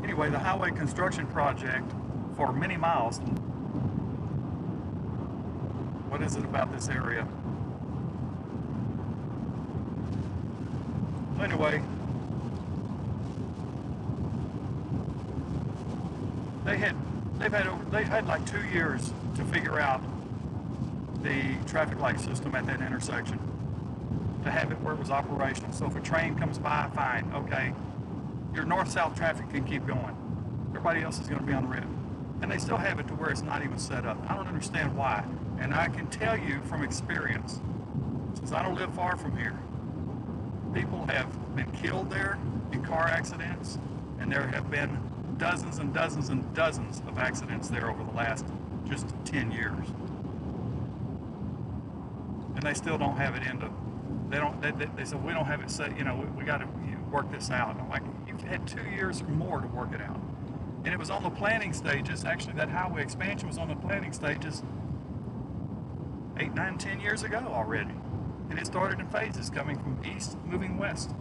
Anyway, the highway construction project for many miles. What is it about this area? Anyway, they've had like 2 years to figure out the traffic light system at that intersection to have it where it was operational. So if a train comes by, fine, okay. Your north-south traffic can keep going. Everybody else is going to be on the red. And they still have it to where it's not even set up. I don't understand why. And I can tell you from experience, since I don't live far from here, people have been killed there in car accidents, and there have been dozens and dozens and dozens of accidents there over the last just 10 years. And they still don't have it into, they said, we don't have it set, you know, we got to work this out. I'm like, you've had 2 years or more to work it out. And it was on the planning stages. Actually, that highway expansion was on the planning stages 8, 9, 10 years ago already. And it started in phases, coming from east, moving west.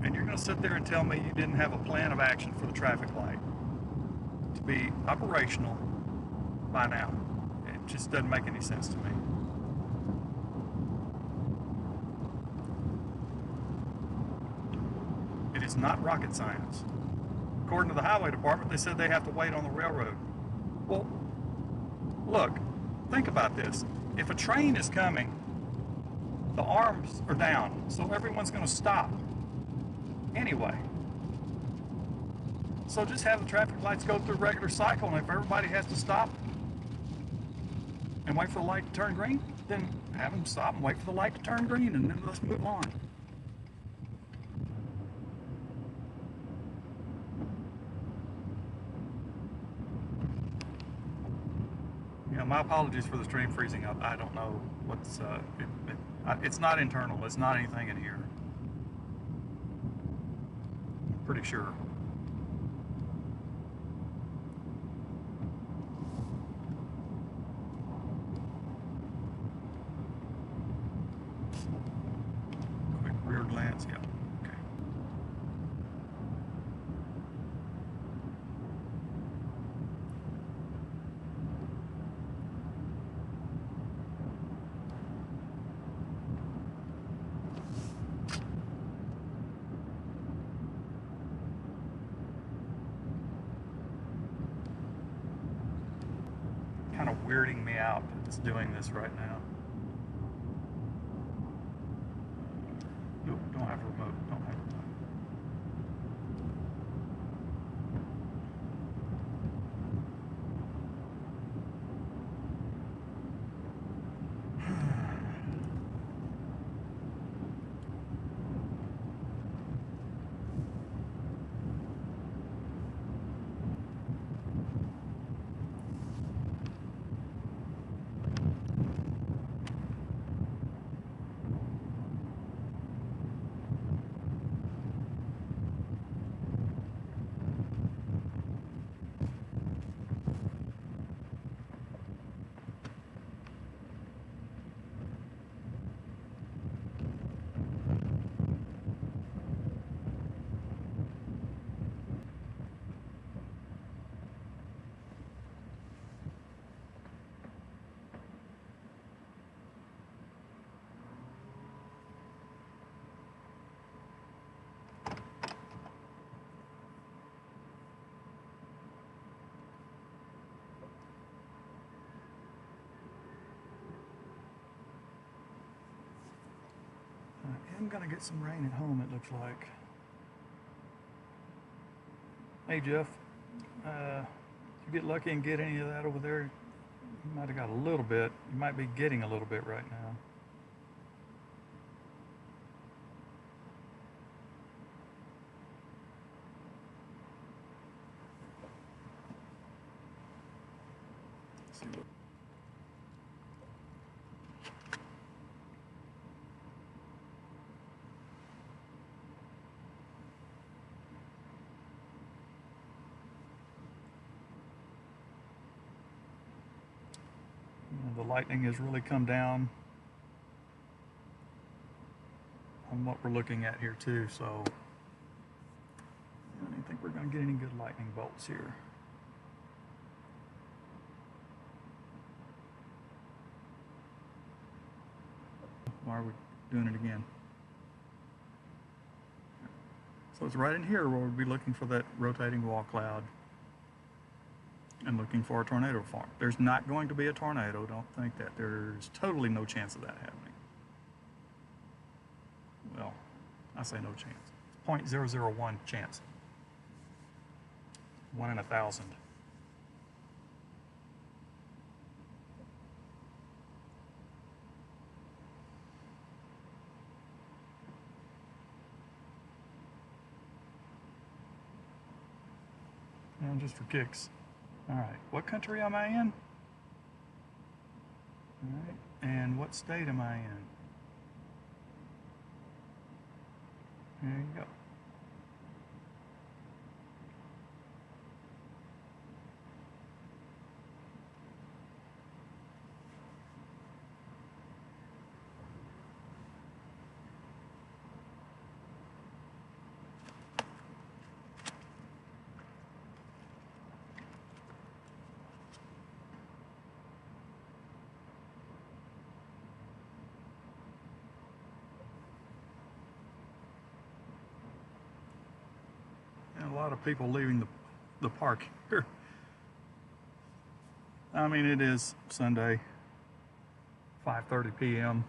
And you're going to sit there and tell me you didn't have a plan of action for the traffic light to be operational by now. It just doesn't make any sense to me. It is not rocket science. According to the highway department, they said they have to wait on the railroad. Well, look, think about this. If a train is coming, the arms are down, so everyone's going to stop anyway. So just have the traffic lights go through regular cycle, and if everybody has to stop and wait for the light to turn green, then have them stop and wait for the light to turn green, and then let's move on. Yeah, my apologies for the stream freezing up. I don't know what's, it's not internal. It's not anything in here. Pretty sure. Quick rear glance, yeah. Okay. Kind of weirding me out that it's doing this right now. Nope, don't have a remote, don't have a remote. I am gonna get some rain at home, it looks like. Hey Jeff, if you get lucky and get any of that over there, you might have got a little bit. You might be getting a little bit right now. Let's see what. The lightning has really come down on what we're looking at here too, so I don't think we're going to get any good lightning bolts here. Why are we doing it again? So it's right in here where we'll be looking for that rotating wall cloud and looking for a tornado form. There's not going to be a tornado, don't think that. There's totally no chance of that happening. Well, I say no chance. It's 0.001 chance. 1 in 1,000. And just for kicks. All right, what country am I in? All right, and what state am I in? There you go. A lot of people leaving the park here. I mean, it is Sunday, 5:30 p.m.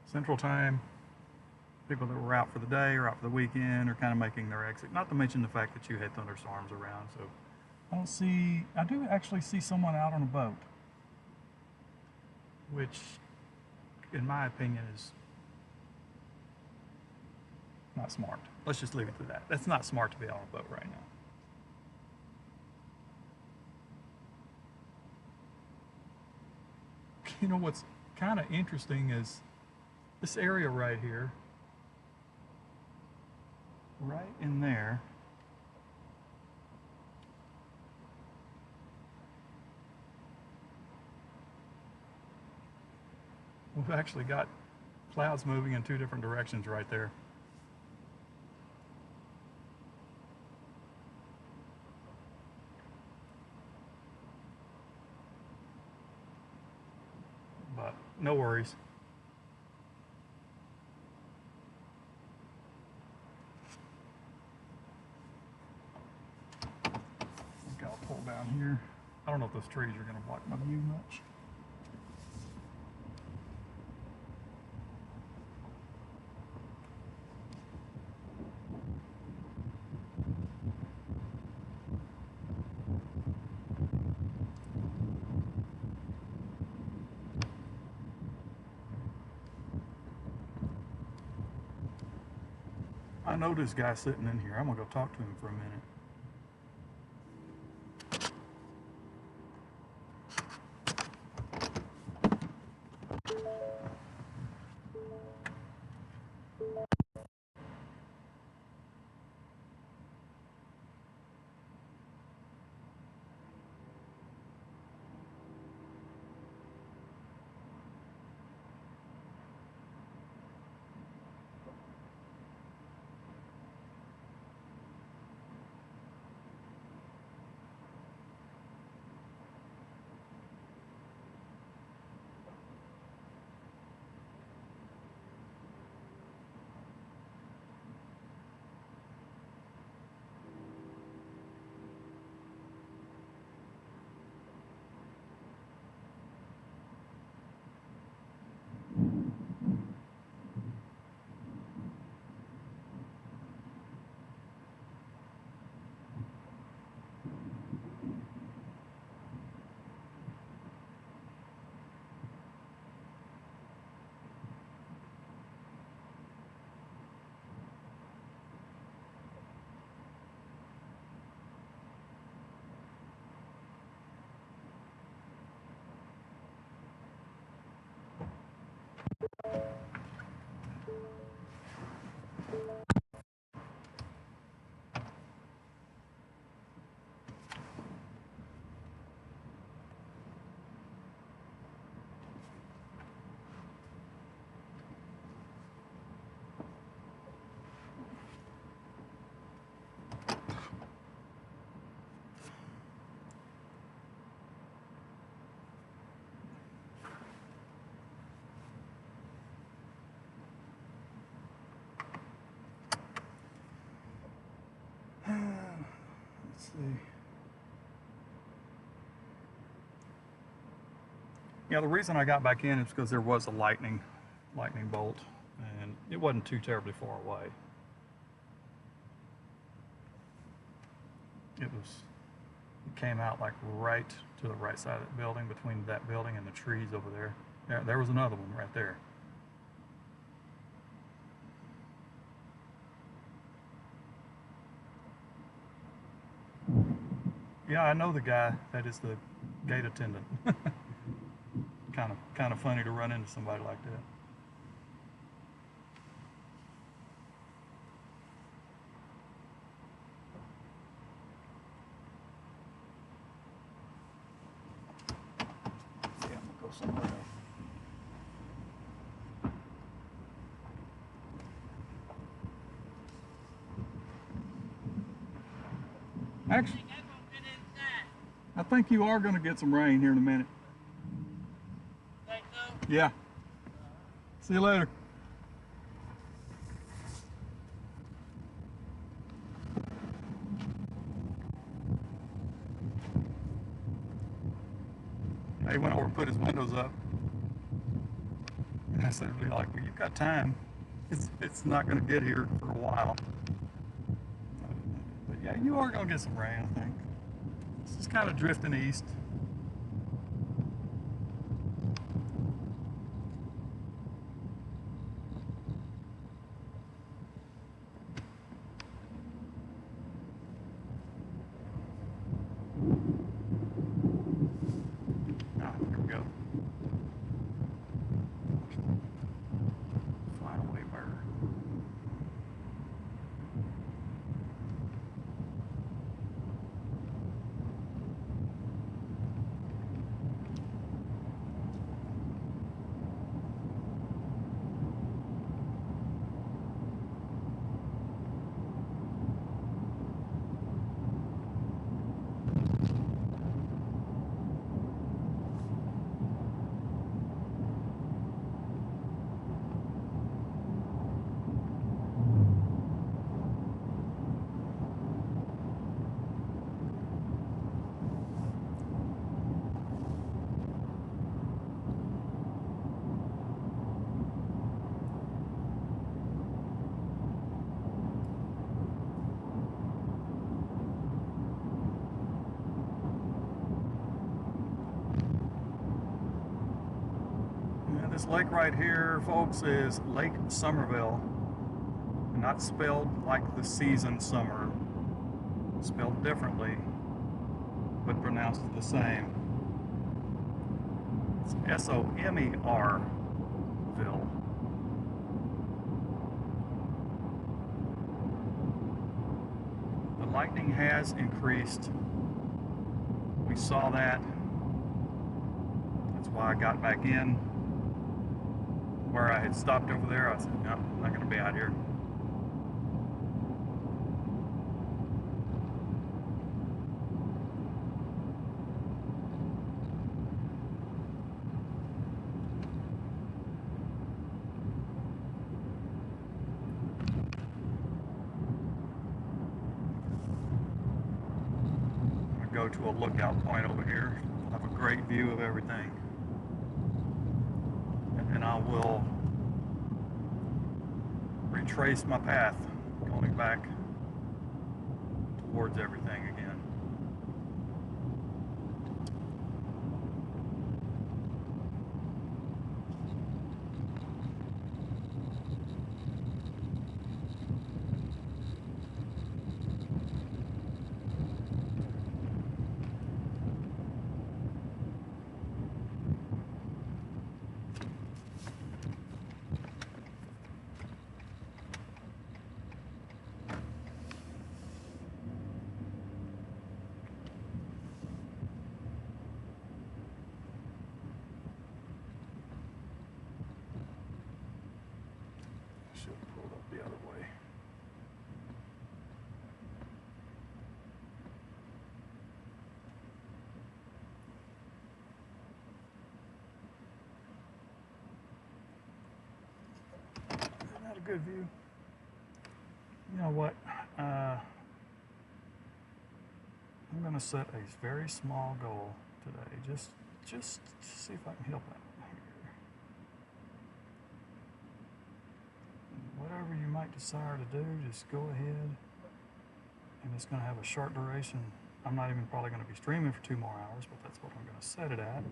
Central Time. people that were out for the day or out for the weekend are kind of making their exit. Not to mention the fact that you had thunderstorms around. So I do actually see someone out on a boat, which in my opinion is not smart. Let's just leave it to that. That's not smart to be on a boat right now. You know what's kind of interesting is this area right here, right in there. We've actually got clouds moving in two different directions right there. But no worries. I think I'll pull down here. I don't know if those trees are going to block my view much. I know this guy sitting in here. I'm gonna go talk to him for a minute. Let's see. Yeah, the reason I got back in is because there was a lightning bolt, and it wasn't too terribly far away. It came out like right to the right side of the building, between that building and the trees over there. There was another one right there. Yeah, I know the guy that is the gate attendant. kind of funny to run into somebody like that. Yeah, I'm gonna go somewhere else. Actually, I think you are going to get some rain here in a minute. Think so? Yeah. See you later. He went over and put his windows up. And I said, well, you've got time. It's not going to get here for a while. But yeah, you are going to get some rain, I think. It's just kind of drifting east. Ah, here we go. Fly away bird. Yeah, this lake right here, folks, is Lake Somerville. Not spelled like the season summer, spelled differently, but pronounced the same. It's Somerville. The lightning has increased. We saw that. That's why I got back in. Where I had stopped over there, I said, no, I'm not going to be out here. Go to a lookout point over here. I'll have a great view of everything. And I will retrace my path going back towards everything again. Should have pulled up the other way. Isn't that a good view? You know what? I'm going to set a very small goal today, just to see if I can help out here. Whatever you might desire to do, just go ahead. And it's going to have a short duration. I'm not even probably going to be streaming for 2 more hours, but that's what I'm going to set it at.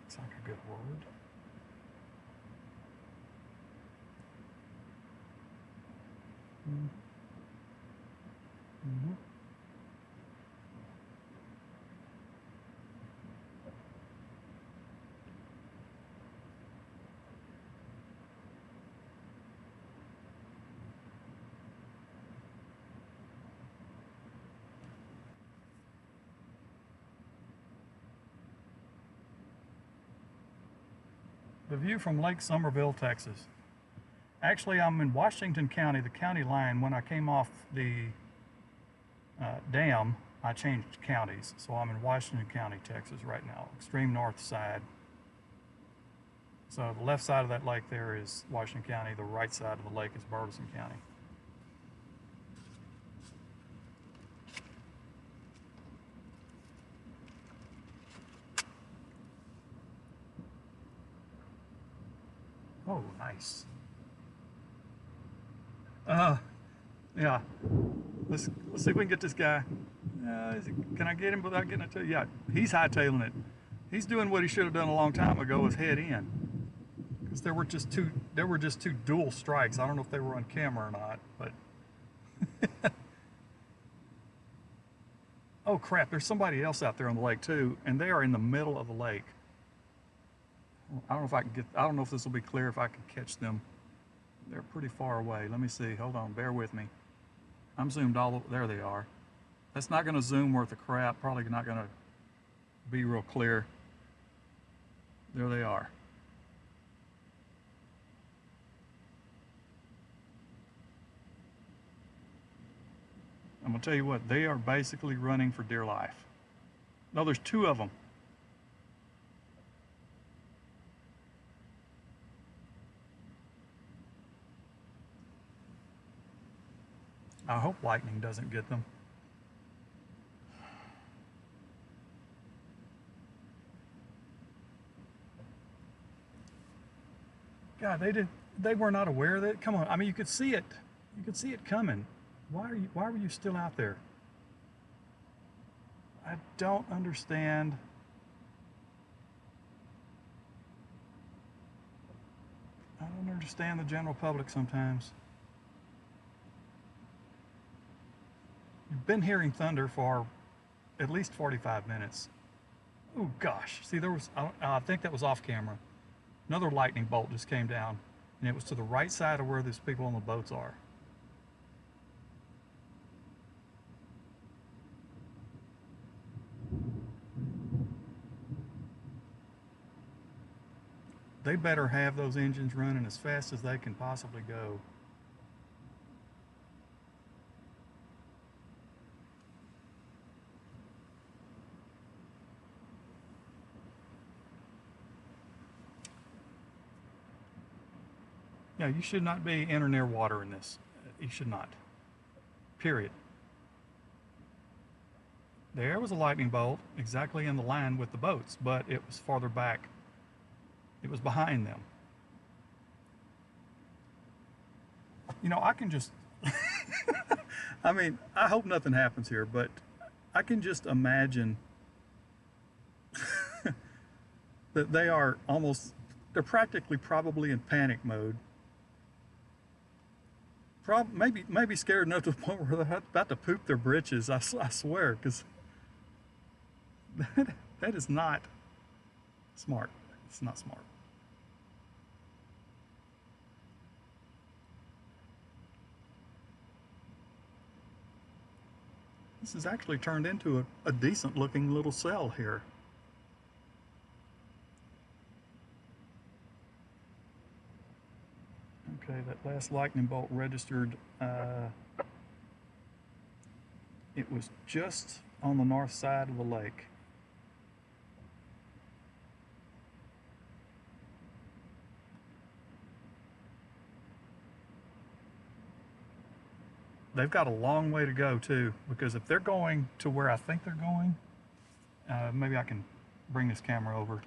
Looks like a good word. Mm-hmm. The view from Lake Somerville, Texas. Actually, I'm in Washington County, the county line. When I came off the dam, I changed counties. So I'm in Washington County, Texas right now, extreme north side. So the left side of that lake there is Washington County. The right side of the lake is Burleson County. Oh, nice. Yeah. Let's see if we can get this guy. Can I get him without getting it to? Yeah, he's hightailing it. He's doing what he should have done a long time ago, was head in. Because there were just two dual strikes. I don't know if they were on camera or not, but oh crap, there's somebody else out there on the lake too, and they are in the middle of the lake. I don't know if this will be clear if I can catch them. They're pretty far away. Let me see. Hold on, bear with me. I'm zoomed all over. There they are. That's not going to zoom worth a crap. Probably not going to be real clear. There they are. I'm going to tell you what, they are basically running for dear life. No, there's two of them. I hope lightning doesn't get them. God, they were not aware of it. Come on, I mean, you could see it. You could see it coming. Why were you still out there? I don't understand. I don't understand the general public sometimes. You've been hearing thunder for at least 45 minutes. Oh gosh, see I think that was off camera. Another lightning bolt just came down, and it was to the right side of where these people on the boats are. They better have those engines running as fast as they can possibly go. Yeah, you should not be in or near water in this. You should not. Period. There was a lightning bolt exactly in the line with the boats, but it was farther back. It was behind them. You know, I can just, I mean, I hope nothing happens here, but I can just imagine that they're practically probably in panic mode. Maybe scared enough to the point where they're about to poop their britches, I swear, because that is not smart. It's not smart. This has actually turned into a decent looking little cell here. Okay, that last lightning bolt registered, it was just on the north side of the lake. They've got a long way to go too, because if they're going to where I think they're going, maybe I can bring this camera over.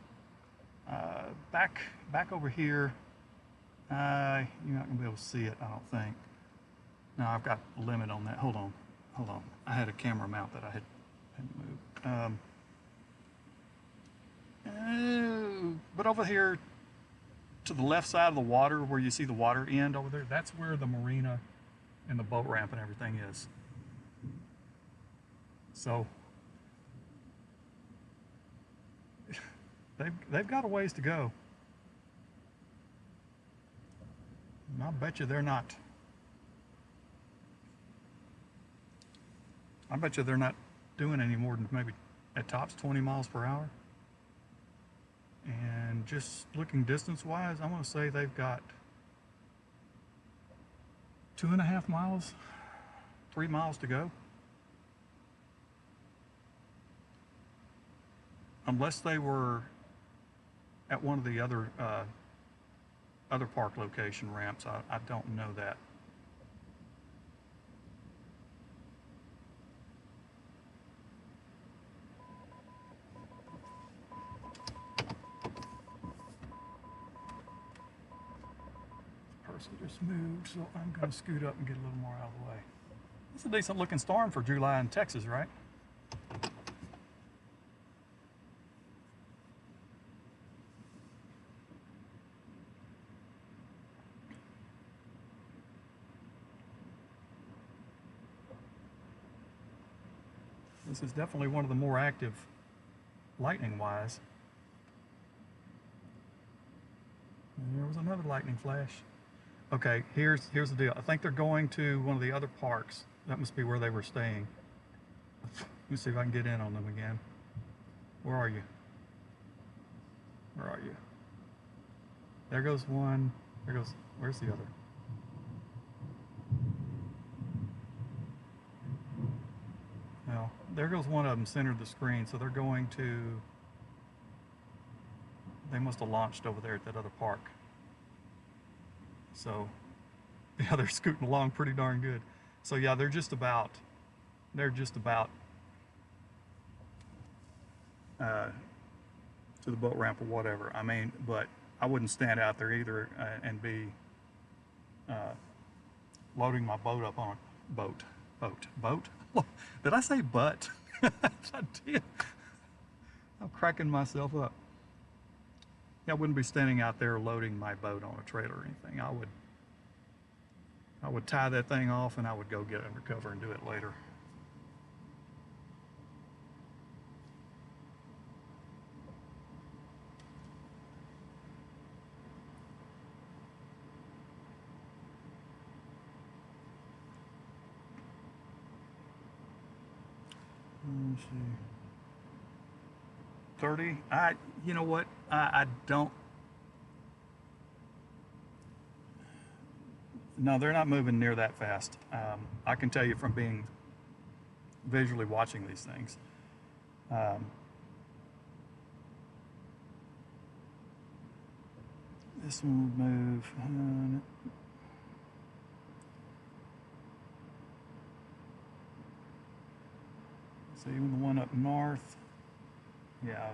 Back over here, you're not gonna be able to see it, I don't think. No, I've got a limit on that. Hold on. I had a camera mount that I had moved. But over here, to the left side of the water, where you see the water end over there, that's where the marina and the boat ramp and everything is. So they've got a ways to go. And I'll bet you they're not. I bet you they're not doing any more than maybe at tops 20 miles per hour. And just looking distance-wise, I'm going to say they've got 2.5 miles, 3 miles to go. Unless they were at one of the other park location ramps, I don't know that. Person just moved, so I'm going to scoot up and get a little more out of the way. It's a decent looking storm for July in Texas, right? This is definitely one of the more active lightning-wise. And there was another lightning flash. Okay, here's the deal. I think they're going to one of the other parks. That must be where they were staying. Let me see if I can get in on them again. Where are you? Where are you? There goes one. There goes, where's the other? Well, there goes one of them centered the screen, so they're going to, they must have launched over there at that other park. So, yeah, they're scooting along pretty darn good. So yeah, they're just about to the boat ramp or whatever. I mean, but I wouldn't stand out there either and be loading my boat up on a boat. Did I say butt? I did. I'm cracking myself up. Yeah, I wouldn't be standing out there loading my boat on a trailer or anything. I would tie that thing off and I would go get it undercover and do it later. Let's see. 30. You know what? I don't. No, they're not moving near that fast. I can tell you from being visually watching these things. This one would move. So even the one up north, yeah,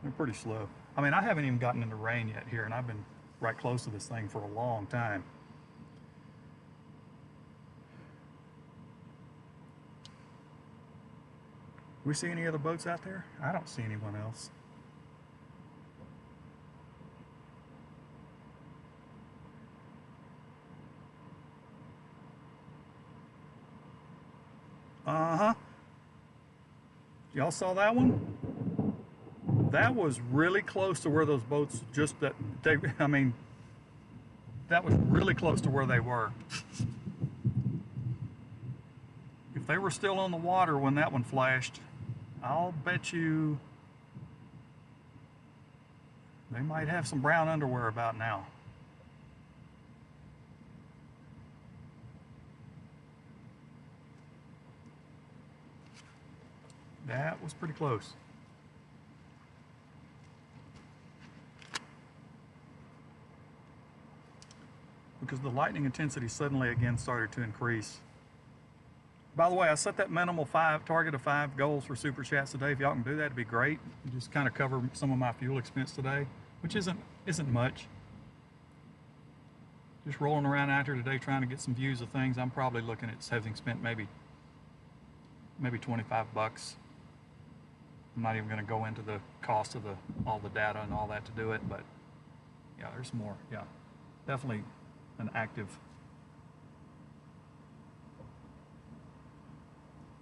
they're pretty slow. I mean, I haven't even gotten into rain yet here, and I've been right close to this thing for a long time. We see any other boats out there? I don't see anyone else. Uh-huh. Y'all saw that one? That was really close to where those boats I mean, that was really close to where they were. If they were still on the water when that one flashed, I'll bet you they might have some brown underwear about now. That was pretty close. Because the lightning intensity suddenly again started to increase. By the way, I set that minimal target of 5 goals for super chats today. If y'all can do that, it'd be great. Just kind of cover some of my fuel expense today, which isn't much. Just rolling around out here today trying to get some views of things. I'm probably looking at having spent maybe 25 bucks. I'm not even going to go into the cost of all the data and all that to do it, but yeah, there's more. Yeah, definitely an active.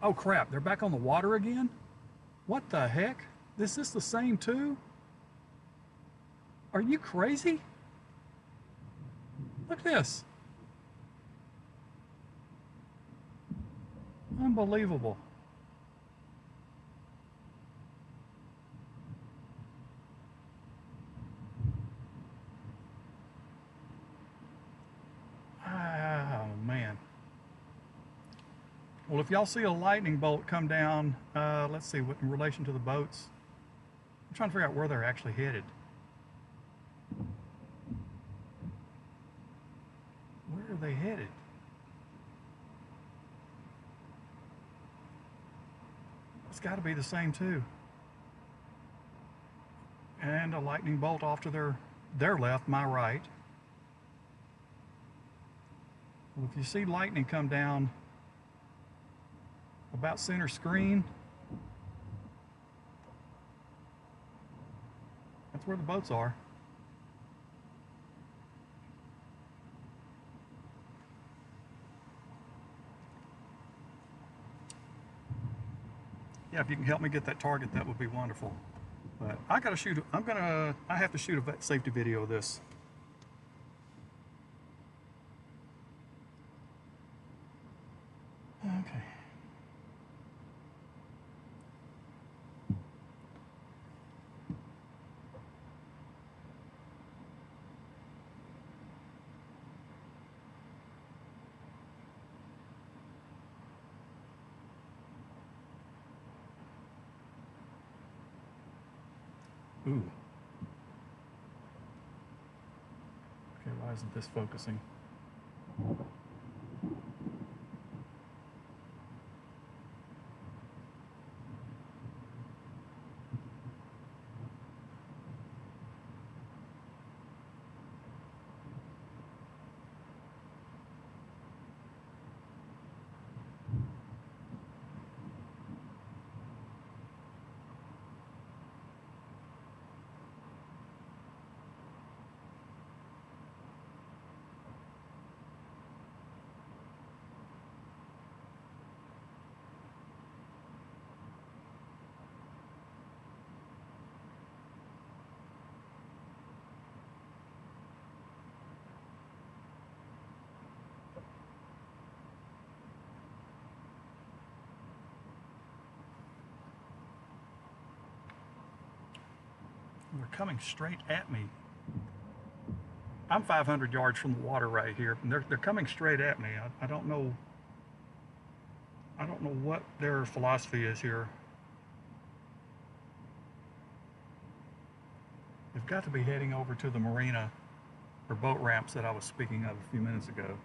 Oh crap, they're back on the water again? What the heck? Is this the same too? Are you crazy? Look at this. Unbelievable. Well, if y'all see a lightning bolt come down, let's see, what in relation to the boats, I'm trying to figure out where they're actually headed. Where are they headed? It's got to be the same too. And a lightning bolt off to their left, my right. Well, if you see lightning come down about center screen, that's where the boats are. Yeah, if you can help me get that target, that would be wonderful. But I gotta shoot, I have to shoot a safety video of this. Okay. Ooh. Okay, why isn't this focusing? They're coming straight at me. I'm 500 yards from the water right here, and they're coming straight at me. I don't know what their philosophy is here. They've got to be heading over to the marina or boat ramps that I was speaking of a few minutes ago.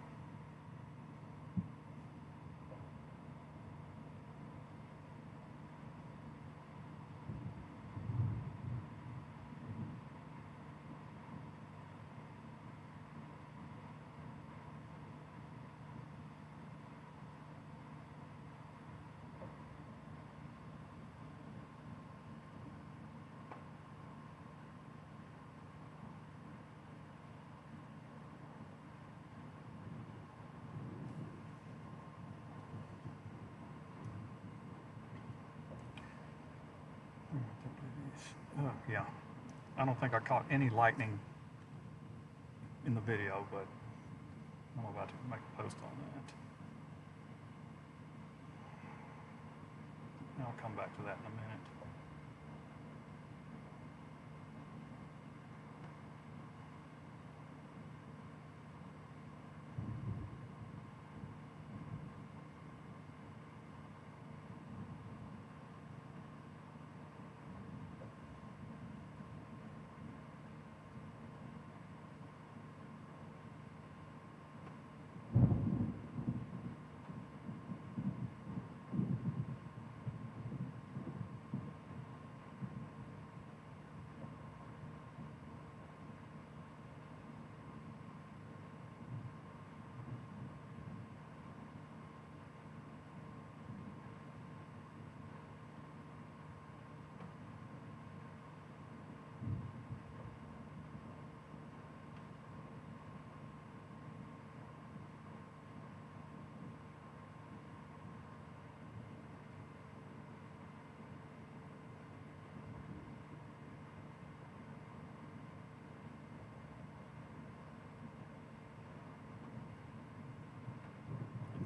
Oh, yeah. I don't think I caught any lightning in the video, but I'm about to make a post on that. I'll come back to that in a minute.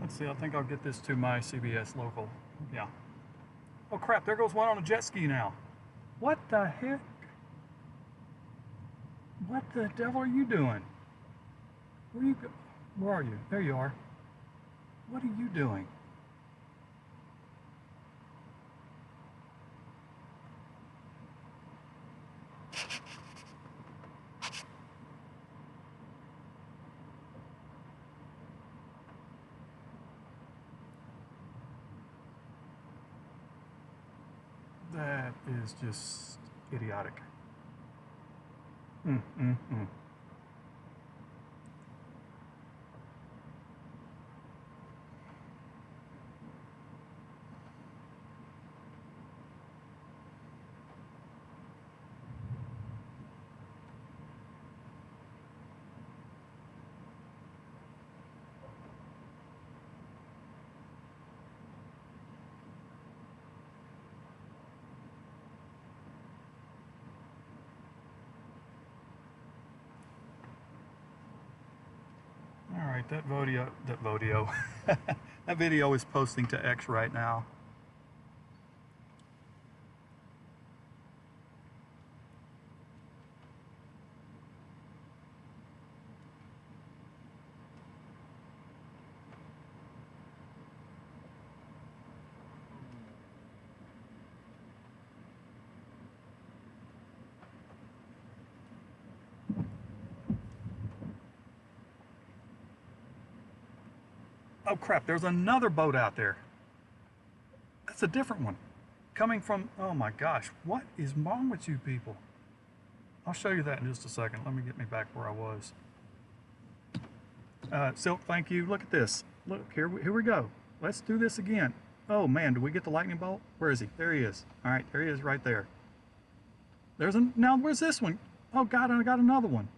Let's see, I think I'll get this to my CBS local. Yeah. Oh crap, there goes one on a jet ski now. What the heck? What the devil are you doing? Where are you? There you are. What are you doing? That is just idiotic. Mm, mm, mm. All right, that video is posting to X right now. Oh crap, there's another boat out there. That's a different one. Coming from, oh my gosh, what is wrong with you people? I'll show you that in just a second. Let me get me back where I was. Silk, thank you. Look at this. Look, here we go. Let's do this again. Oh man, do we get the lightning bolt? Where is he? There he is. All right, there he is right there. Now where's this one? Oh God, I got another one.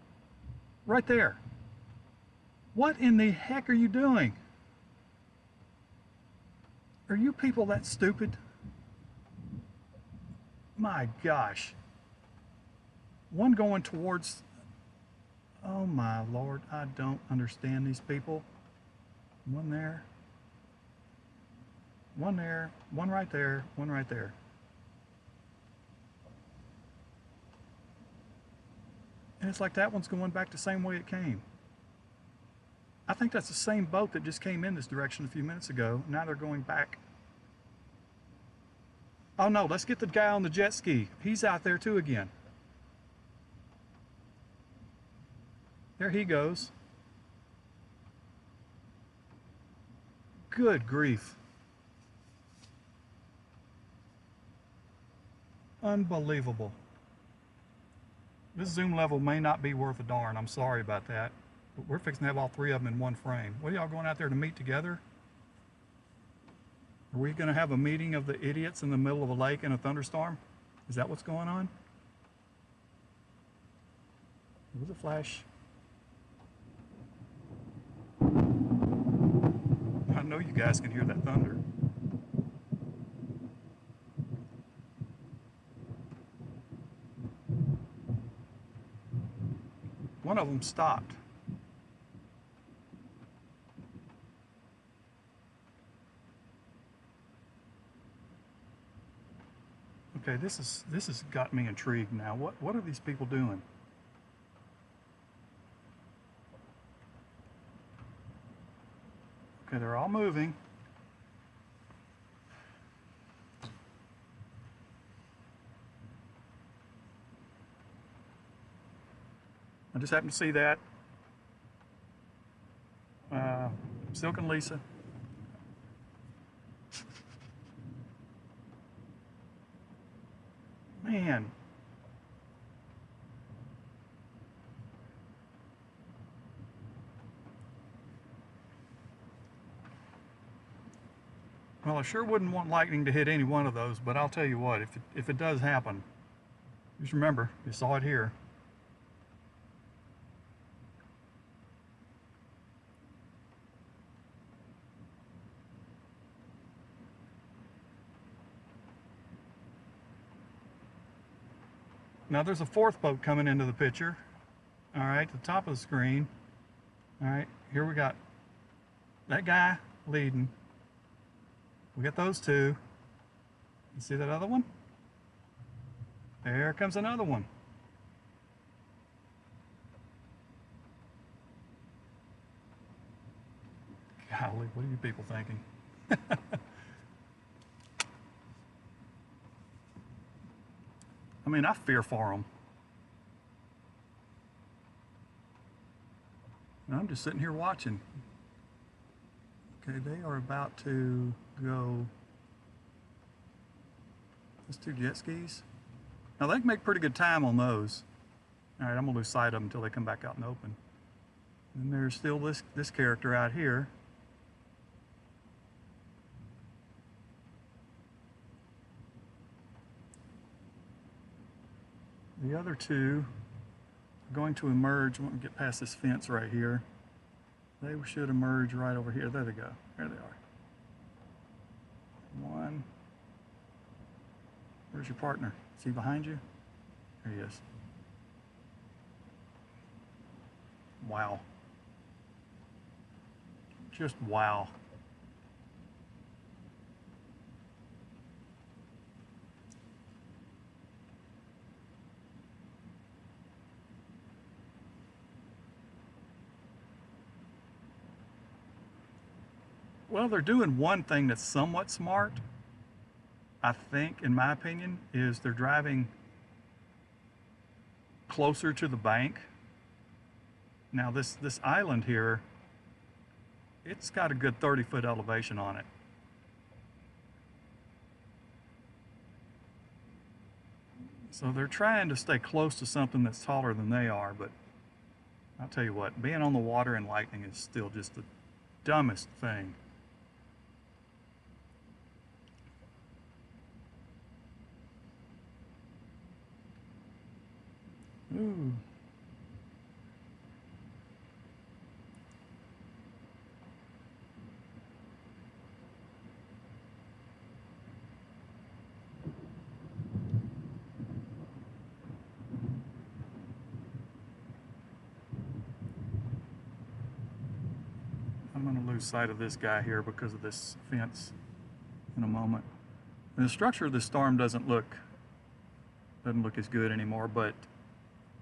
Right there. What in the heck are you doing? Are you people that stupid? My gosh. One going towards, oh my Lord, I don't understand these people. One there, one there, one right there, one right there. And it's like that one's going back the same way it came. I think that's the same boat that just came in this direction a few minutes ago. Now they're going back. Oh no, let's get the guy on the jet ski. He's out there too again. There he goes. Good grief. Unbelievable. This zoom level may not be worth a darn. I'm sorry about that. But we're fixing to have all three of them in one frame. What are y'all going out there to meet together? Are we going to have a meeting of the idiots in the middle of a lake in a thunderstorm? Is that what's going on? It was a flash. I know you guys can hear that thunder. One of them stopped. Okay, this has got me intrigued now. What are these people doing? Okay, they're all moving. I just happened to see that. Silk and Lisa. Man. Well, I sure wouldn't want lightning to hit any one of those, but I'll tell you what, if it does happen, just remember, you saw it here. Now there's a fourth boat coming into the picture. All right, the top of the screen. All right, here we got that guy leading. We got those two. You see that other one? There comes another one. Golly, what are you people thinking? I mean, I fear for them. And I'm just sitting here watching. Okay, they are about to go Those two jet skis. Now they can make pretty good time on those. All right, I'm gonna lose sight of them until they come back out in the open. And there's still this character out here. The other two are going to emerge when we get past this fence right here. They should emerge right over here. There they go. There they are. One. Where's your partner? Is he behind you? There he is. Wow. Just wow. Well, they're doing one thing that's somewhat smart, I think, in my opinion, is they're driving closer to the bank. Now this island here, it's got a good 30-foot elevation on it. So they're trying to stay close to something that's taller than they are, but I'll tell you what, being on the water and lightning is still just the dumbest thing. Ooh. I'm going to lose sight of this guy here because of this fence in a moment. And the structure of this storm doesn't look as good anymore, but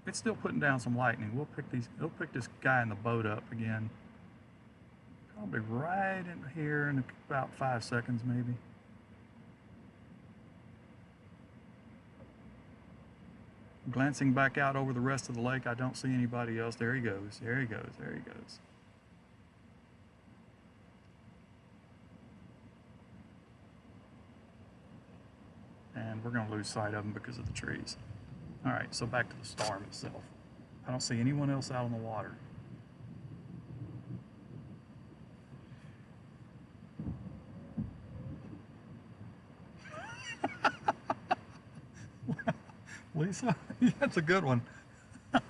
it's still putting down some lightning. We'll pick this guy in the boat up again. Probably right in here in about 5 seconds maybe. Glancing back out over the rest of the lake, I don't see anybody else. There he goes, there he goes, there he goes. And we're going to lose sight of him because of the trees. All right, so back to the storm itself. I don't see anyone else out on the water. Lisa, that's a good one. All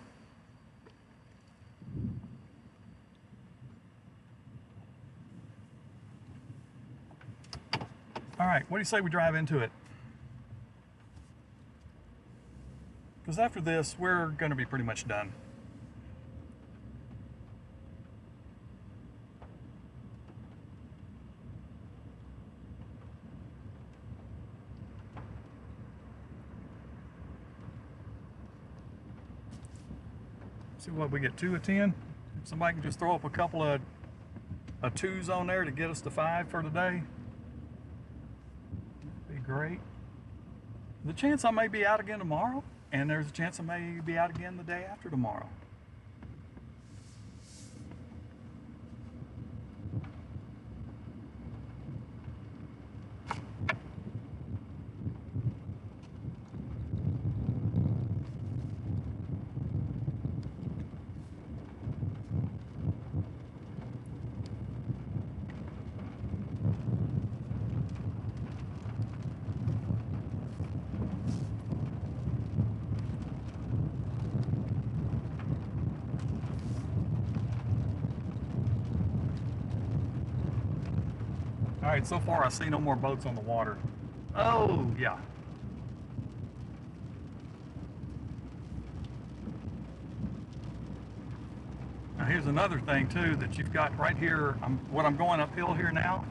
right, what do you say we drive into it? Because after this, we're going to be pretty much done. See what we get, 2 of 10. Somebody can just throw up a couple of 2s on there to get us to 5 for today. That'd be great. The chance I may be out again tomorrow, and there's a chance I may be out again the day after tomorrow. All right, so far I see no more boats on the water. Oh, yeah. Now here's another thing too that you've got right here. What I'm going uphill here now,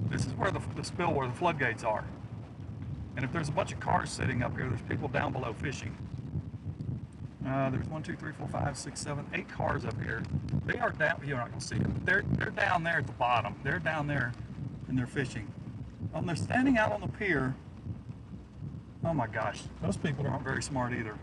this is where the spill, where the floodgates are. And if there's a bunch of cars sitting up here, there's people down below fishing. There's 1, 2, 3, 4, 5, 6, 7, 8 cars up here. They are down, you're not gonna see them. They're down there at the bottom. They're down there and they're fishing. They're standing out on the pier. Oh my gosh, those people aren't very smart either.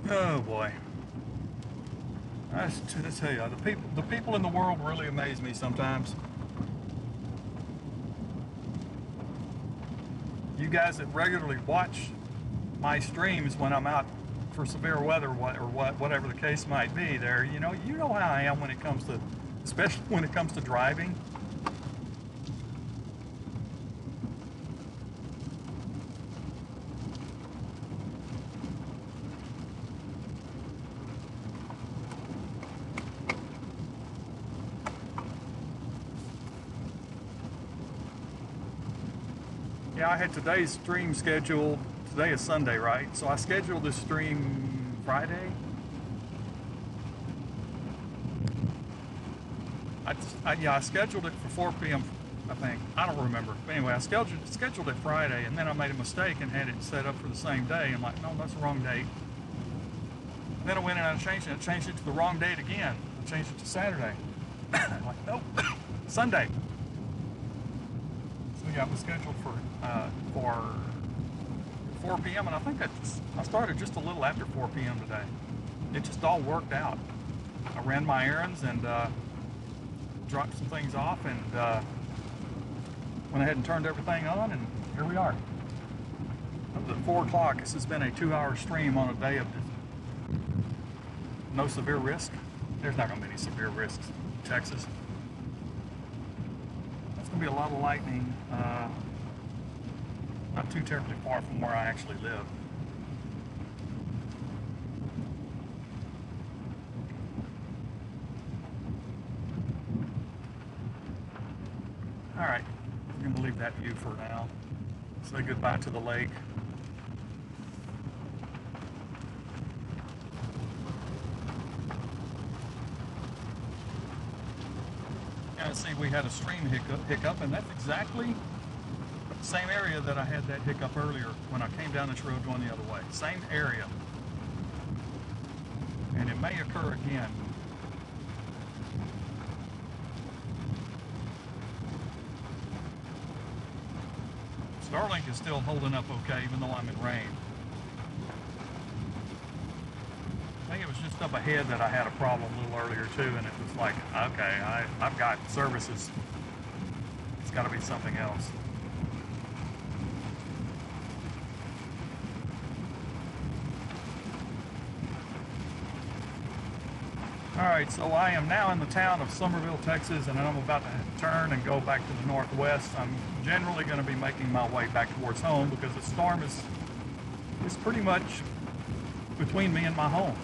Oh boy. To tell you, the people in the world really amaze me sometimes. You guys that regularly watch my streams when I'm out for severe weather, whatever the case might be, there, you know how I am when it comes to, especially when it comes to driving. Yeah, I had today's stream scheduled. Today is Sunday, right? So I scheduled this stream Friday. I scheduled it for 4 p.m. I think. I don't remember. But anyway, I scheduled it Friday, and then I made a mistake and had it set up for the same day. I'm like, no, that's the wrong date. And then I went and I changed it. I changed it to the wrong date again. I changed it to Saturday. I'm like, nope, Sunday. So yeah, it was scheduled for 4 p.m. and I think I started just a little after 4 p.m. today. It just all worked out. I ran my errands and dropped some things off and went ahead and turned everything on, and here we are. It was at 4 o'clock. This has been a 2-hour stream on a day of no severe risk. There's not going to be any severe risks in Texas. There's going to be a lot of lightning. Not too terribly far from where I actually live. All right, I'm going to leave that view for now. Say goodbye to the lake. Yeah, see, we had a stream hiccup, and that's exactly the same area that I had that hiccup earlier when I came down this road going the other way. Same area. And it may occur again. Starlink is still holding up okay, even though I'm in rain. I think it was just up ahead that I had a problem a little earlier too, and it was like, okay, I've got services. It's got to be something else. Alright, so I am now in the town of Somerville, Texas, and I'm about to turn and go back to the northwest. I'm generally going to be making my way back towards home because the storm is pretty much between me and my home.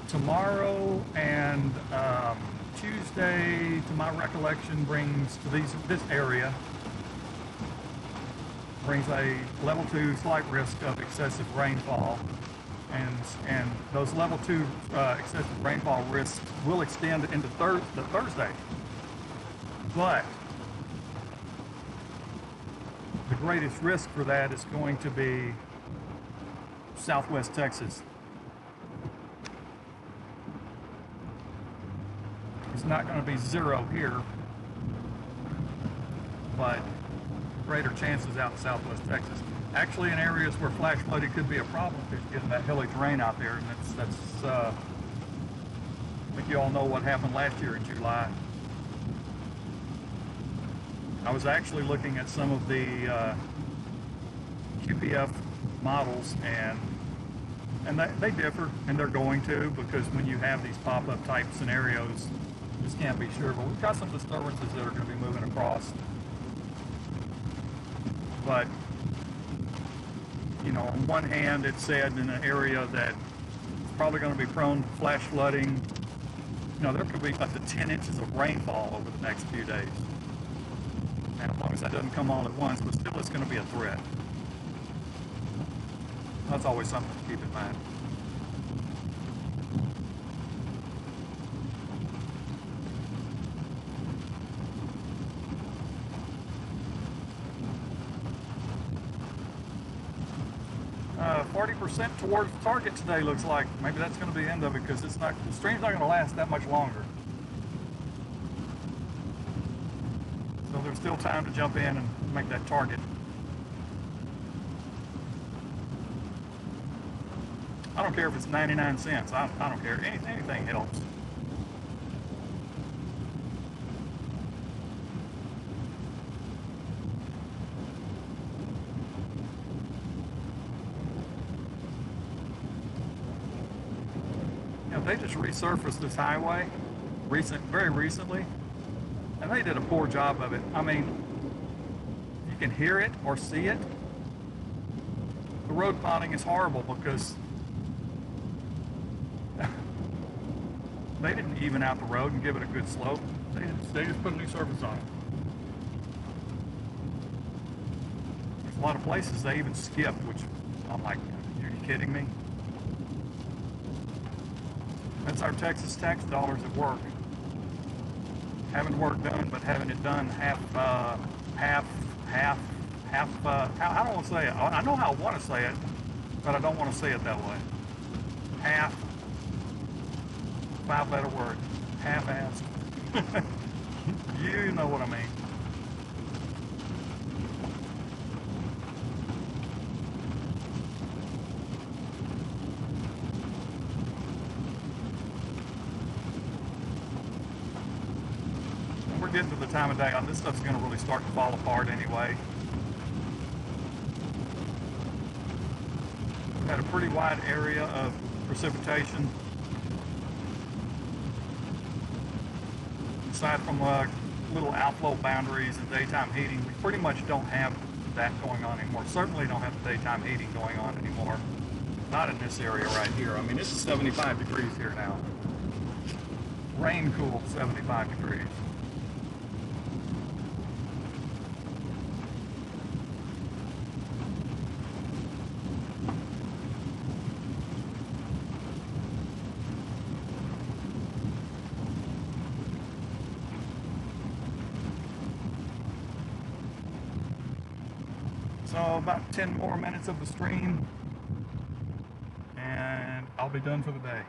Tomorrow and Tuesday, to my recollection, brings to this area brings a level 2 slight risk of excessive rainfall, and those level 2 excessive rainfall risks will extend into Thursday. But the greatest risk for that is going to be Southwest Texas. It's not going to be zero here, but greater chances out in Southwest Texas. Actually, in areas where flash flooding could be a problem because you're getting that hilly terrain out there, and that's I think you all know what happened last year in July. I was actually looking at some of the QPF models, and they differ, and they're going to, because when you have these pop-up type scenarios, you just can't be sure. But we've got some disturbances that are going to be moving across. But, you know, on one hand, it said in an area that it's probably going to be prone to flash flooding. You know, there could be up to 10 inches of rainfall over the next few days. And as long as that doesn't come all at once, but still it's going to be a threat. That's always something to keep in mind. Uh, 40% towards target today looks like. Maybe that's going to be the end of it because the stream's not going to last that much longer. So there's still time to jump in and make that target. I don't care if it's 99 cents. I don't care. Anything helps. You know, they just resurfaced this highway very recently, and they did a poor job of it. I mean, you can hear it or see it. The road planning is horrible because they didn't even out the road and give it a good slope. They just put a new surface on it. There's a lot of places they even skipped, which I'm like, are you kidding me? That's our Texas tax dollars at work. Having work done, but having it done half, I don't want to say it. I know how I want to say it, but I don't want to say it that way. Half, 5-letter word, half-assed. You know what I mean. We're getting to the time of day. This stuff's going to really start to fall apart anyway. We've had a pretty wide area of precipitation. Aside from little outflow boundaries and daytime heating, we pretty much don't have that going on anymore. Certainly don't have the daytime heating going on anymore. Not in this area right here. I mean, this is 75 degrees here now. Rain cooled 75 degrees. So about 10 more minutes of the stream and I'll be done for the day.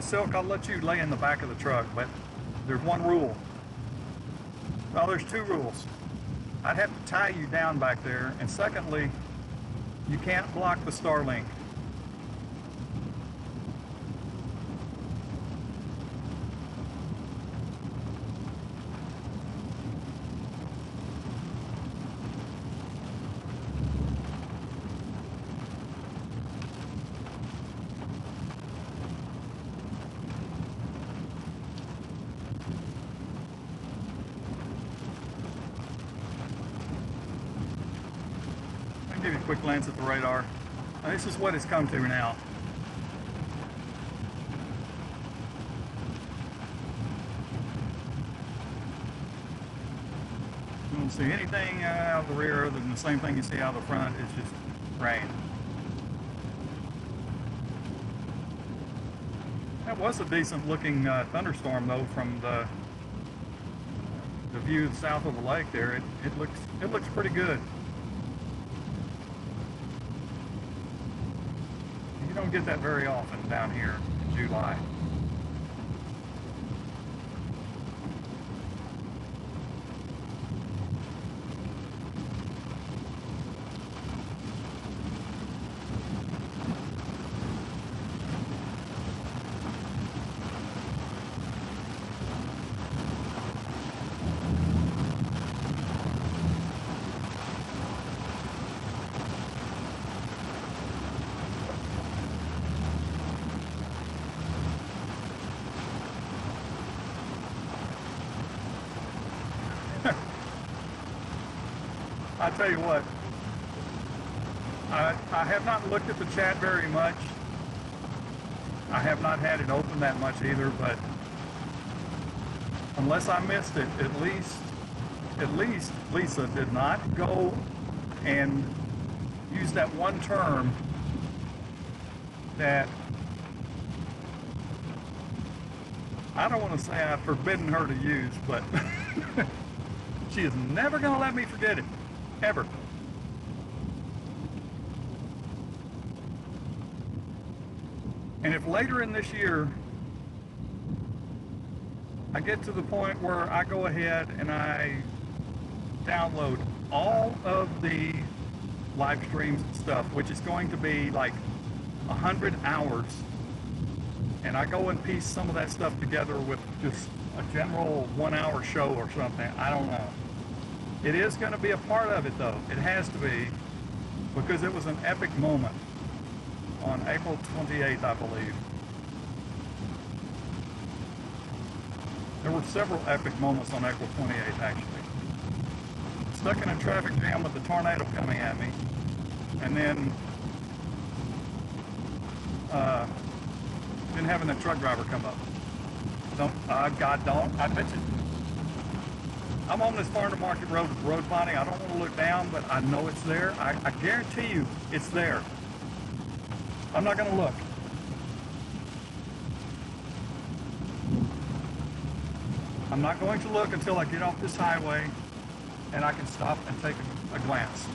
Silk, I'll let you lay in the back of the truck, but there's one rule. Well, there's two rules. I'd have to tie you down back there, and secondly, you can't block the Starlink. Give you a quick glance at the radar. Now, this is what it's come to now. You don't see anything out of the rear other than the same thing you see out of the front. It's just rain. That was a decent looking thunderstorm though from the view south of the lake there. It looks pretty good. You don't get that very often down here in July. I tell you what, I have not looked at the chat very much. I have not had it open that much either, but unless I missed it, at least Lisa did not go and use that one term that I don't want to say I've forbidden her to use, but she is never going to let me forget it, ever. And if later in this year I get to the point where I go ahead and I download all of the live streams and stuff, which is going to be like 100 hours, and I go and piece some of that stuff together with just a general 1 hour show or something, I don't know. It is going to be a part of it though. It has to be, because it was an epic moment on April 28th, I believe. There were several epic moments on April 28th, actually. Stuck in a traffic jam with the tornado coming at me, and then having the truck driver come up. God don't, I bet you. I'm on this farm to market road with road bonding. I don't want to look down, but I know it's there. I guarantee you it's there. I'm not going to look. I'm not going to look until I get off this highway and I can stop and take a glance.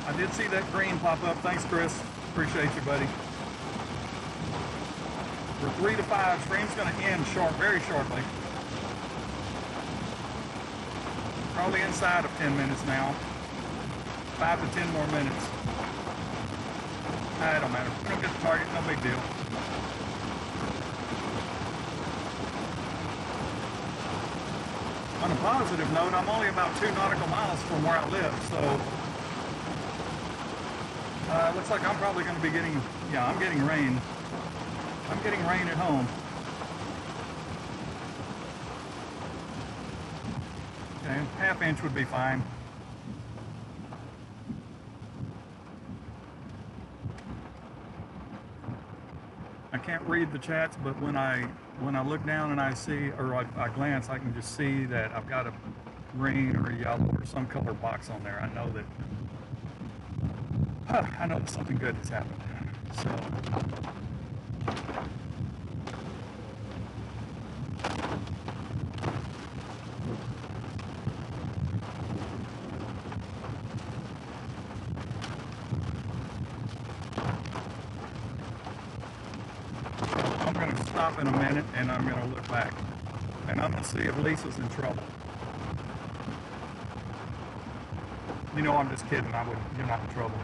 I did see that green pop up. Thanks, Chris. Appreciate you, buddy. We're 3 to 5. Stream's going to end very shortly. Probably inside of 10 minutes now. 5 to 10 more minutes. It don't matter. We don't get the target. No big deal. On a positive note, I'm only about 2 nautical miles from where I live, so looks like I'm probably going to be getting, I'm getting rain. I'm getting rain at home. Okay, ½ inch would be fine. I can't read the chats, but when I look down and I see, or I glance, I can just see that I've got a green or a yellow or some color box on there. I know that something good has happened. So I'm going to stop in a minute and I'm going to look back and I'm going to see if Lisa's in trouble. You know, I'm just kidding. I wouldn't get out in trouble.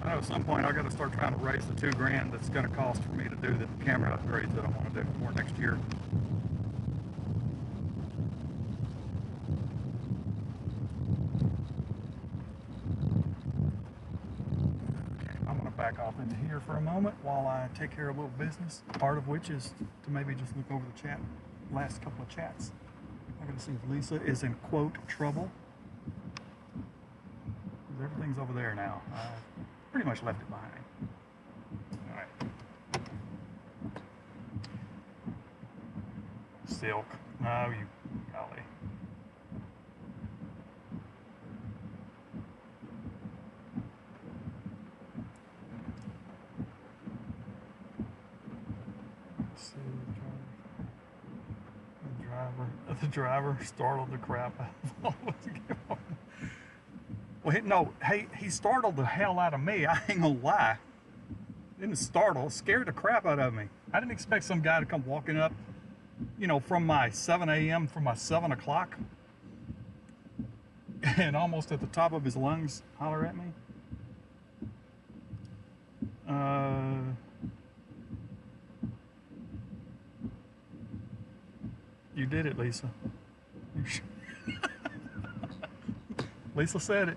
At some point, I got to start trying to raise the $2,000 that's going to cost for me to do the camera upgrades that I want to do for next year. I'm going to back off into here for a moment while I take care of a little business, part of which is to maybe just look over the chat, last couple of chats. I'm going to see if Lisa is in quote trouble. Everything's over there now. Pretty much left it behind. All right. Silk. No, you golly. The driver startled the crap out of him. Well, no, hey, he startled the hell out of me. I ain't gonna lie. Didn't startle, scared the crap out of me. I didn't expect some guy to come walking up, you know, from my 7 a.m., from my 7 o'clock, and almost at the top of his lungs holler at me. You did it, Lisa. Lisa said it.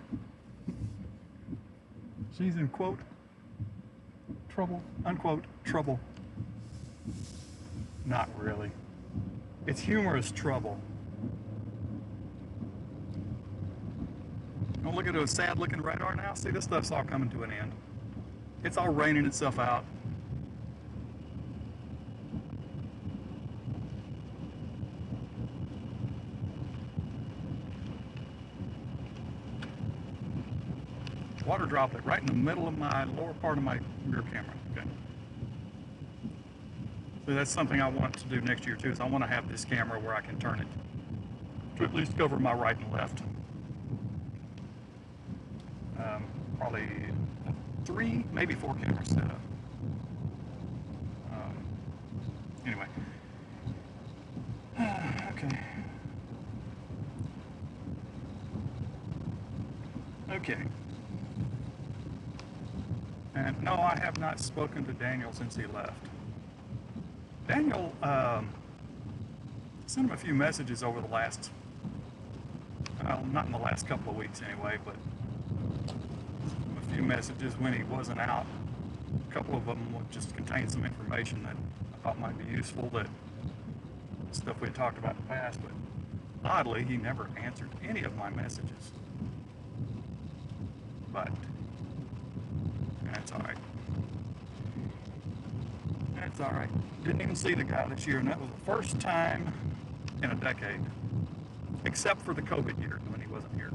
She's in quote trouble, unquote trouble. Not really. It's humorous trouble. Don't look at a sad looking radar now. See, this stuff's all coming to an end. It's all raining itself out. Water droplet right in the middle of my lower part of my rear camera. Okay. So that's something I want to do next year too, is I want to have this camera where I can turn it to at least cover my right and left. Probably 3, maybe 4 cameras set up. Anyway. Okay. Okay. And no, I have not spoken to Daniel since he left. Daniel, sent him a few messages over the last, well, not in the last couple of weeks anyway, but a few messages when he wasn't out. A couple of them would just contain some information that I thought might be useful, that stuff we had talked about in the past, but oddly, he never answered any of my messages. But that's all right. That's all right. Didn't even see the guy this year, and that was the first time in a decade, except for the COVID year when he wasn't here.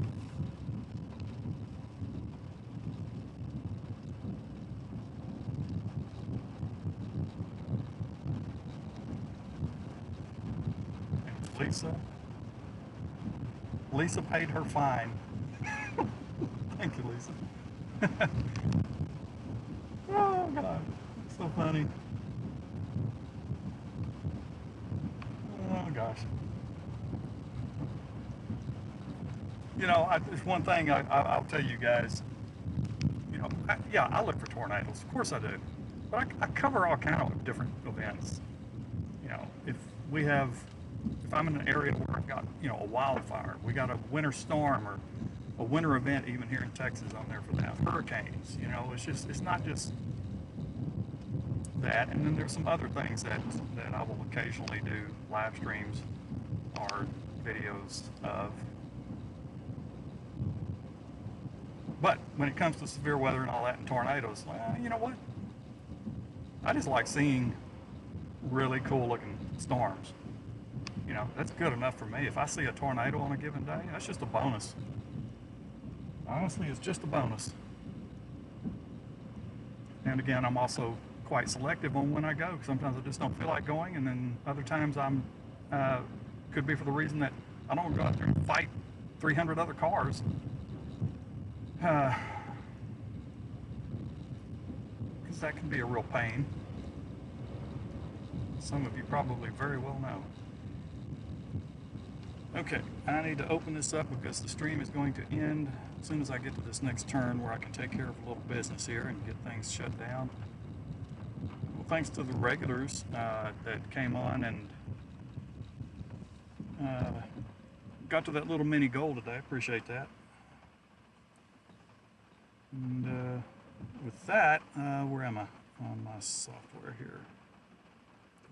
And Lisa paid her fine. Thank you, Lisa. Oh, God. So funny. Oh, gosh. You know, there's one thing I'll tell you guys. You know, yeah, I look for tornadoes. Of course I do. But I cover all kind of different events. You know, if I'm in an area where I've got, you know, a wildfire, we got a winter storm or a winter event even here in Texas, I'm there for that. Hurricanes, you know, it's not just that. And then there's some other things that I will occasionally do live streams or videos of. But when it comes to severe weather and all that and tornadoes, well, you know what? I just like seeing really cool looking storms. You know, that's good enough for me. If I see a tornado on a given day, that's just a bonus. Honestly, it's just a bonus. And again, I'm also quite selective on when I go. Sometimes I just don't feel like going, and then other times I'm could be for the reason that I don't go out there and fight 300 other cars. Because that can be a real pain. Some of you probably very well know. Okay, I need to open this up because the stream is going to end as soon as I get to this next turn where I can take care of a little business here and get things shut down. Well, thanks to the regulars that came on and got to that little mini goal today. Appreciate that. And with that, where am I on my software here?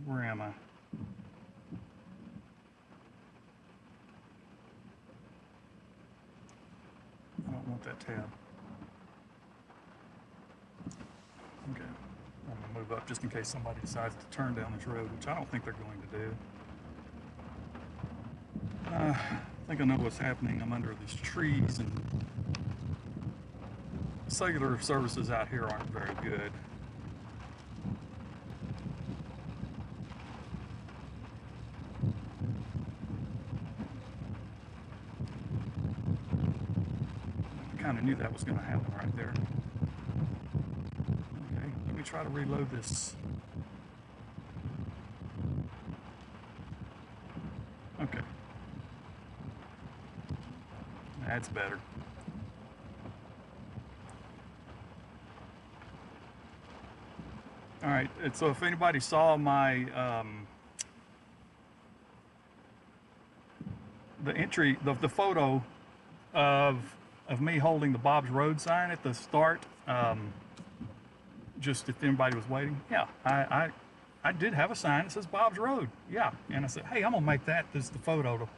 Where am I? I don't want that tab. Okay, I'm gonna move up just in case somebody decides to turn down this road, which I don't think they're going to do. I think I know what's happening. I'm under these trees, and cellular services out here aren't very good. kind of knew that was going to happen right there. Okay, let me try to reload this. Okay. That's better. All right, and so if anybody saw my the entry, the photo of me holding the Bob's Road sign at the start, just if anybody was waiting, yeah, I did have a sign that says Bob's Road, yeah, and I said, hey, I'm gonna make that this the photo to,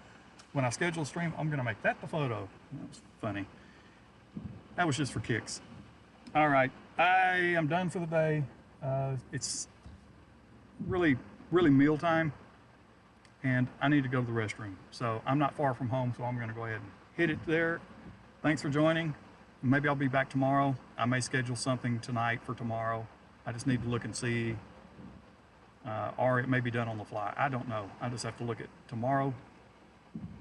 when I schedule a stream, I'm gonna make that the photo. That was funny. That was just for kicks. All right, I am done for the day. It's really mealtime, and I need to go to the restroom. So I'm not far from home, so I'm going to go ahead and hit it there. Thanks for joining. Maybe I'll be back tomorrow. I may schedule something tonight for tomorrow. I just need to look and see, or it may be done on the fly. I don't know. I just have to look at tomorrow,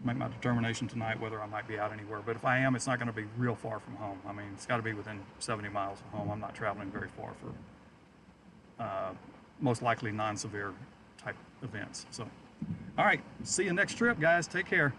make my determination tonight whether I might be out anywhere. But if I am, it's not going to be real far from home. I mean, it's got to be within 70 miles of home. I'm not traveling very far for most likely non-severe type events. So, all right, see you next trip, guys. Take care.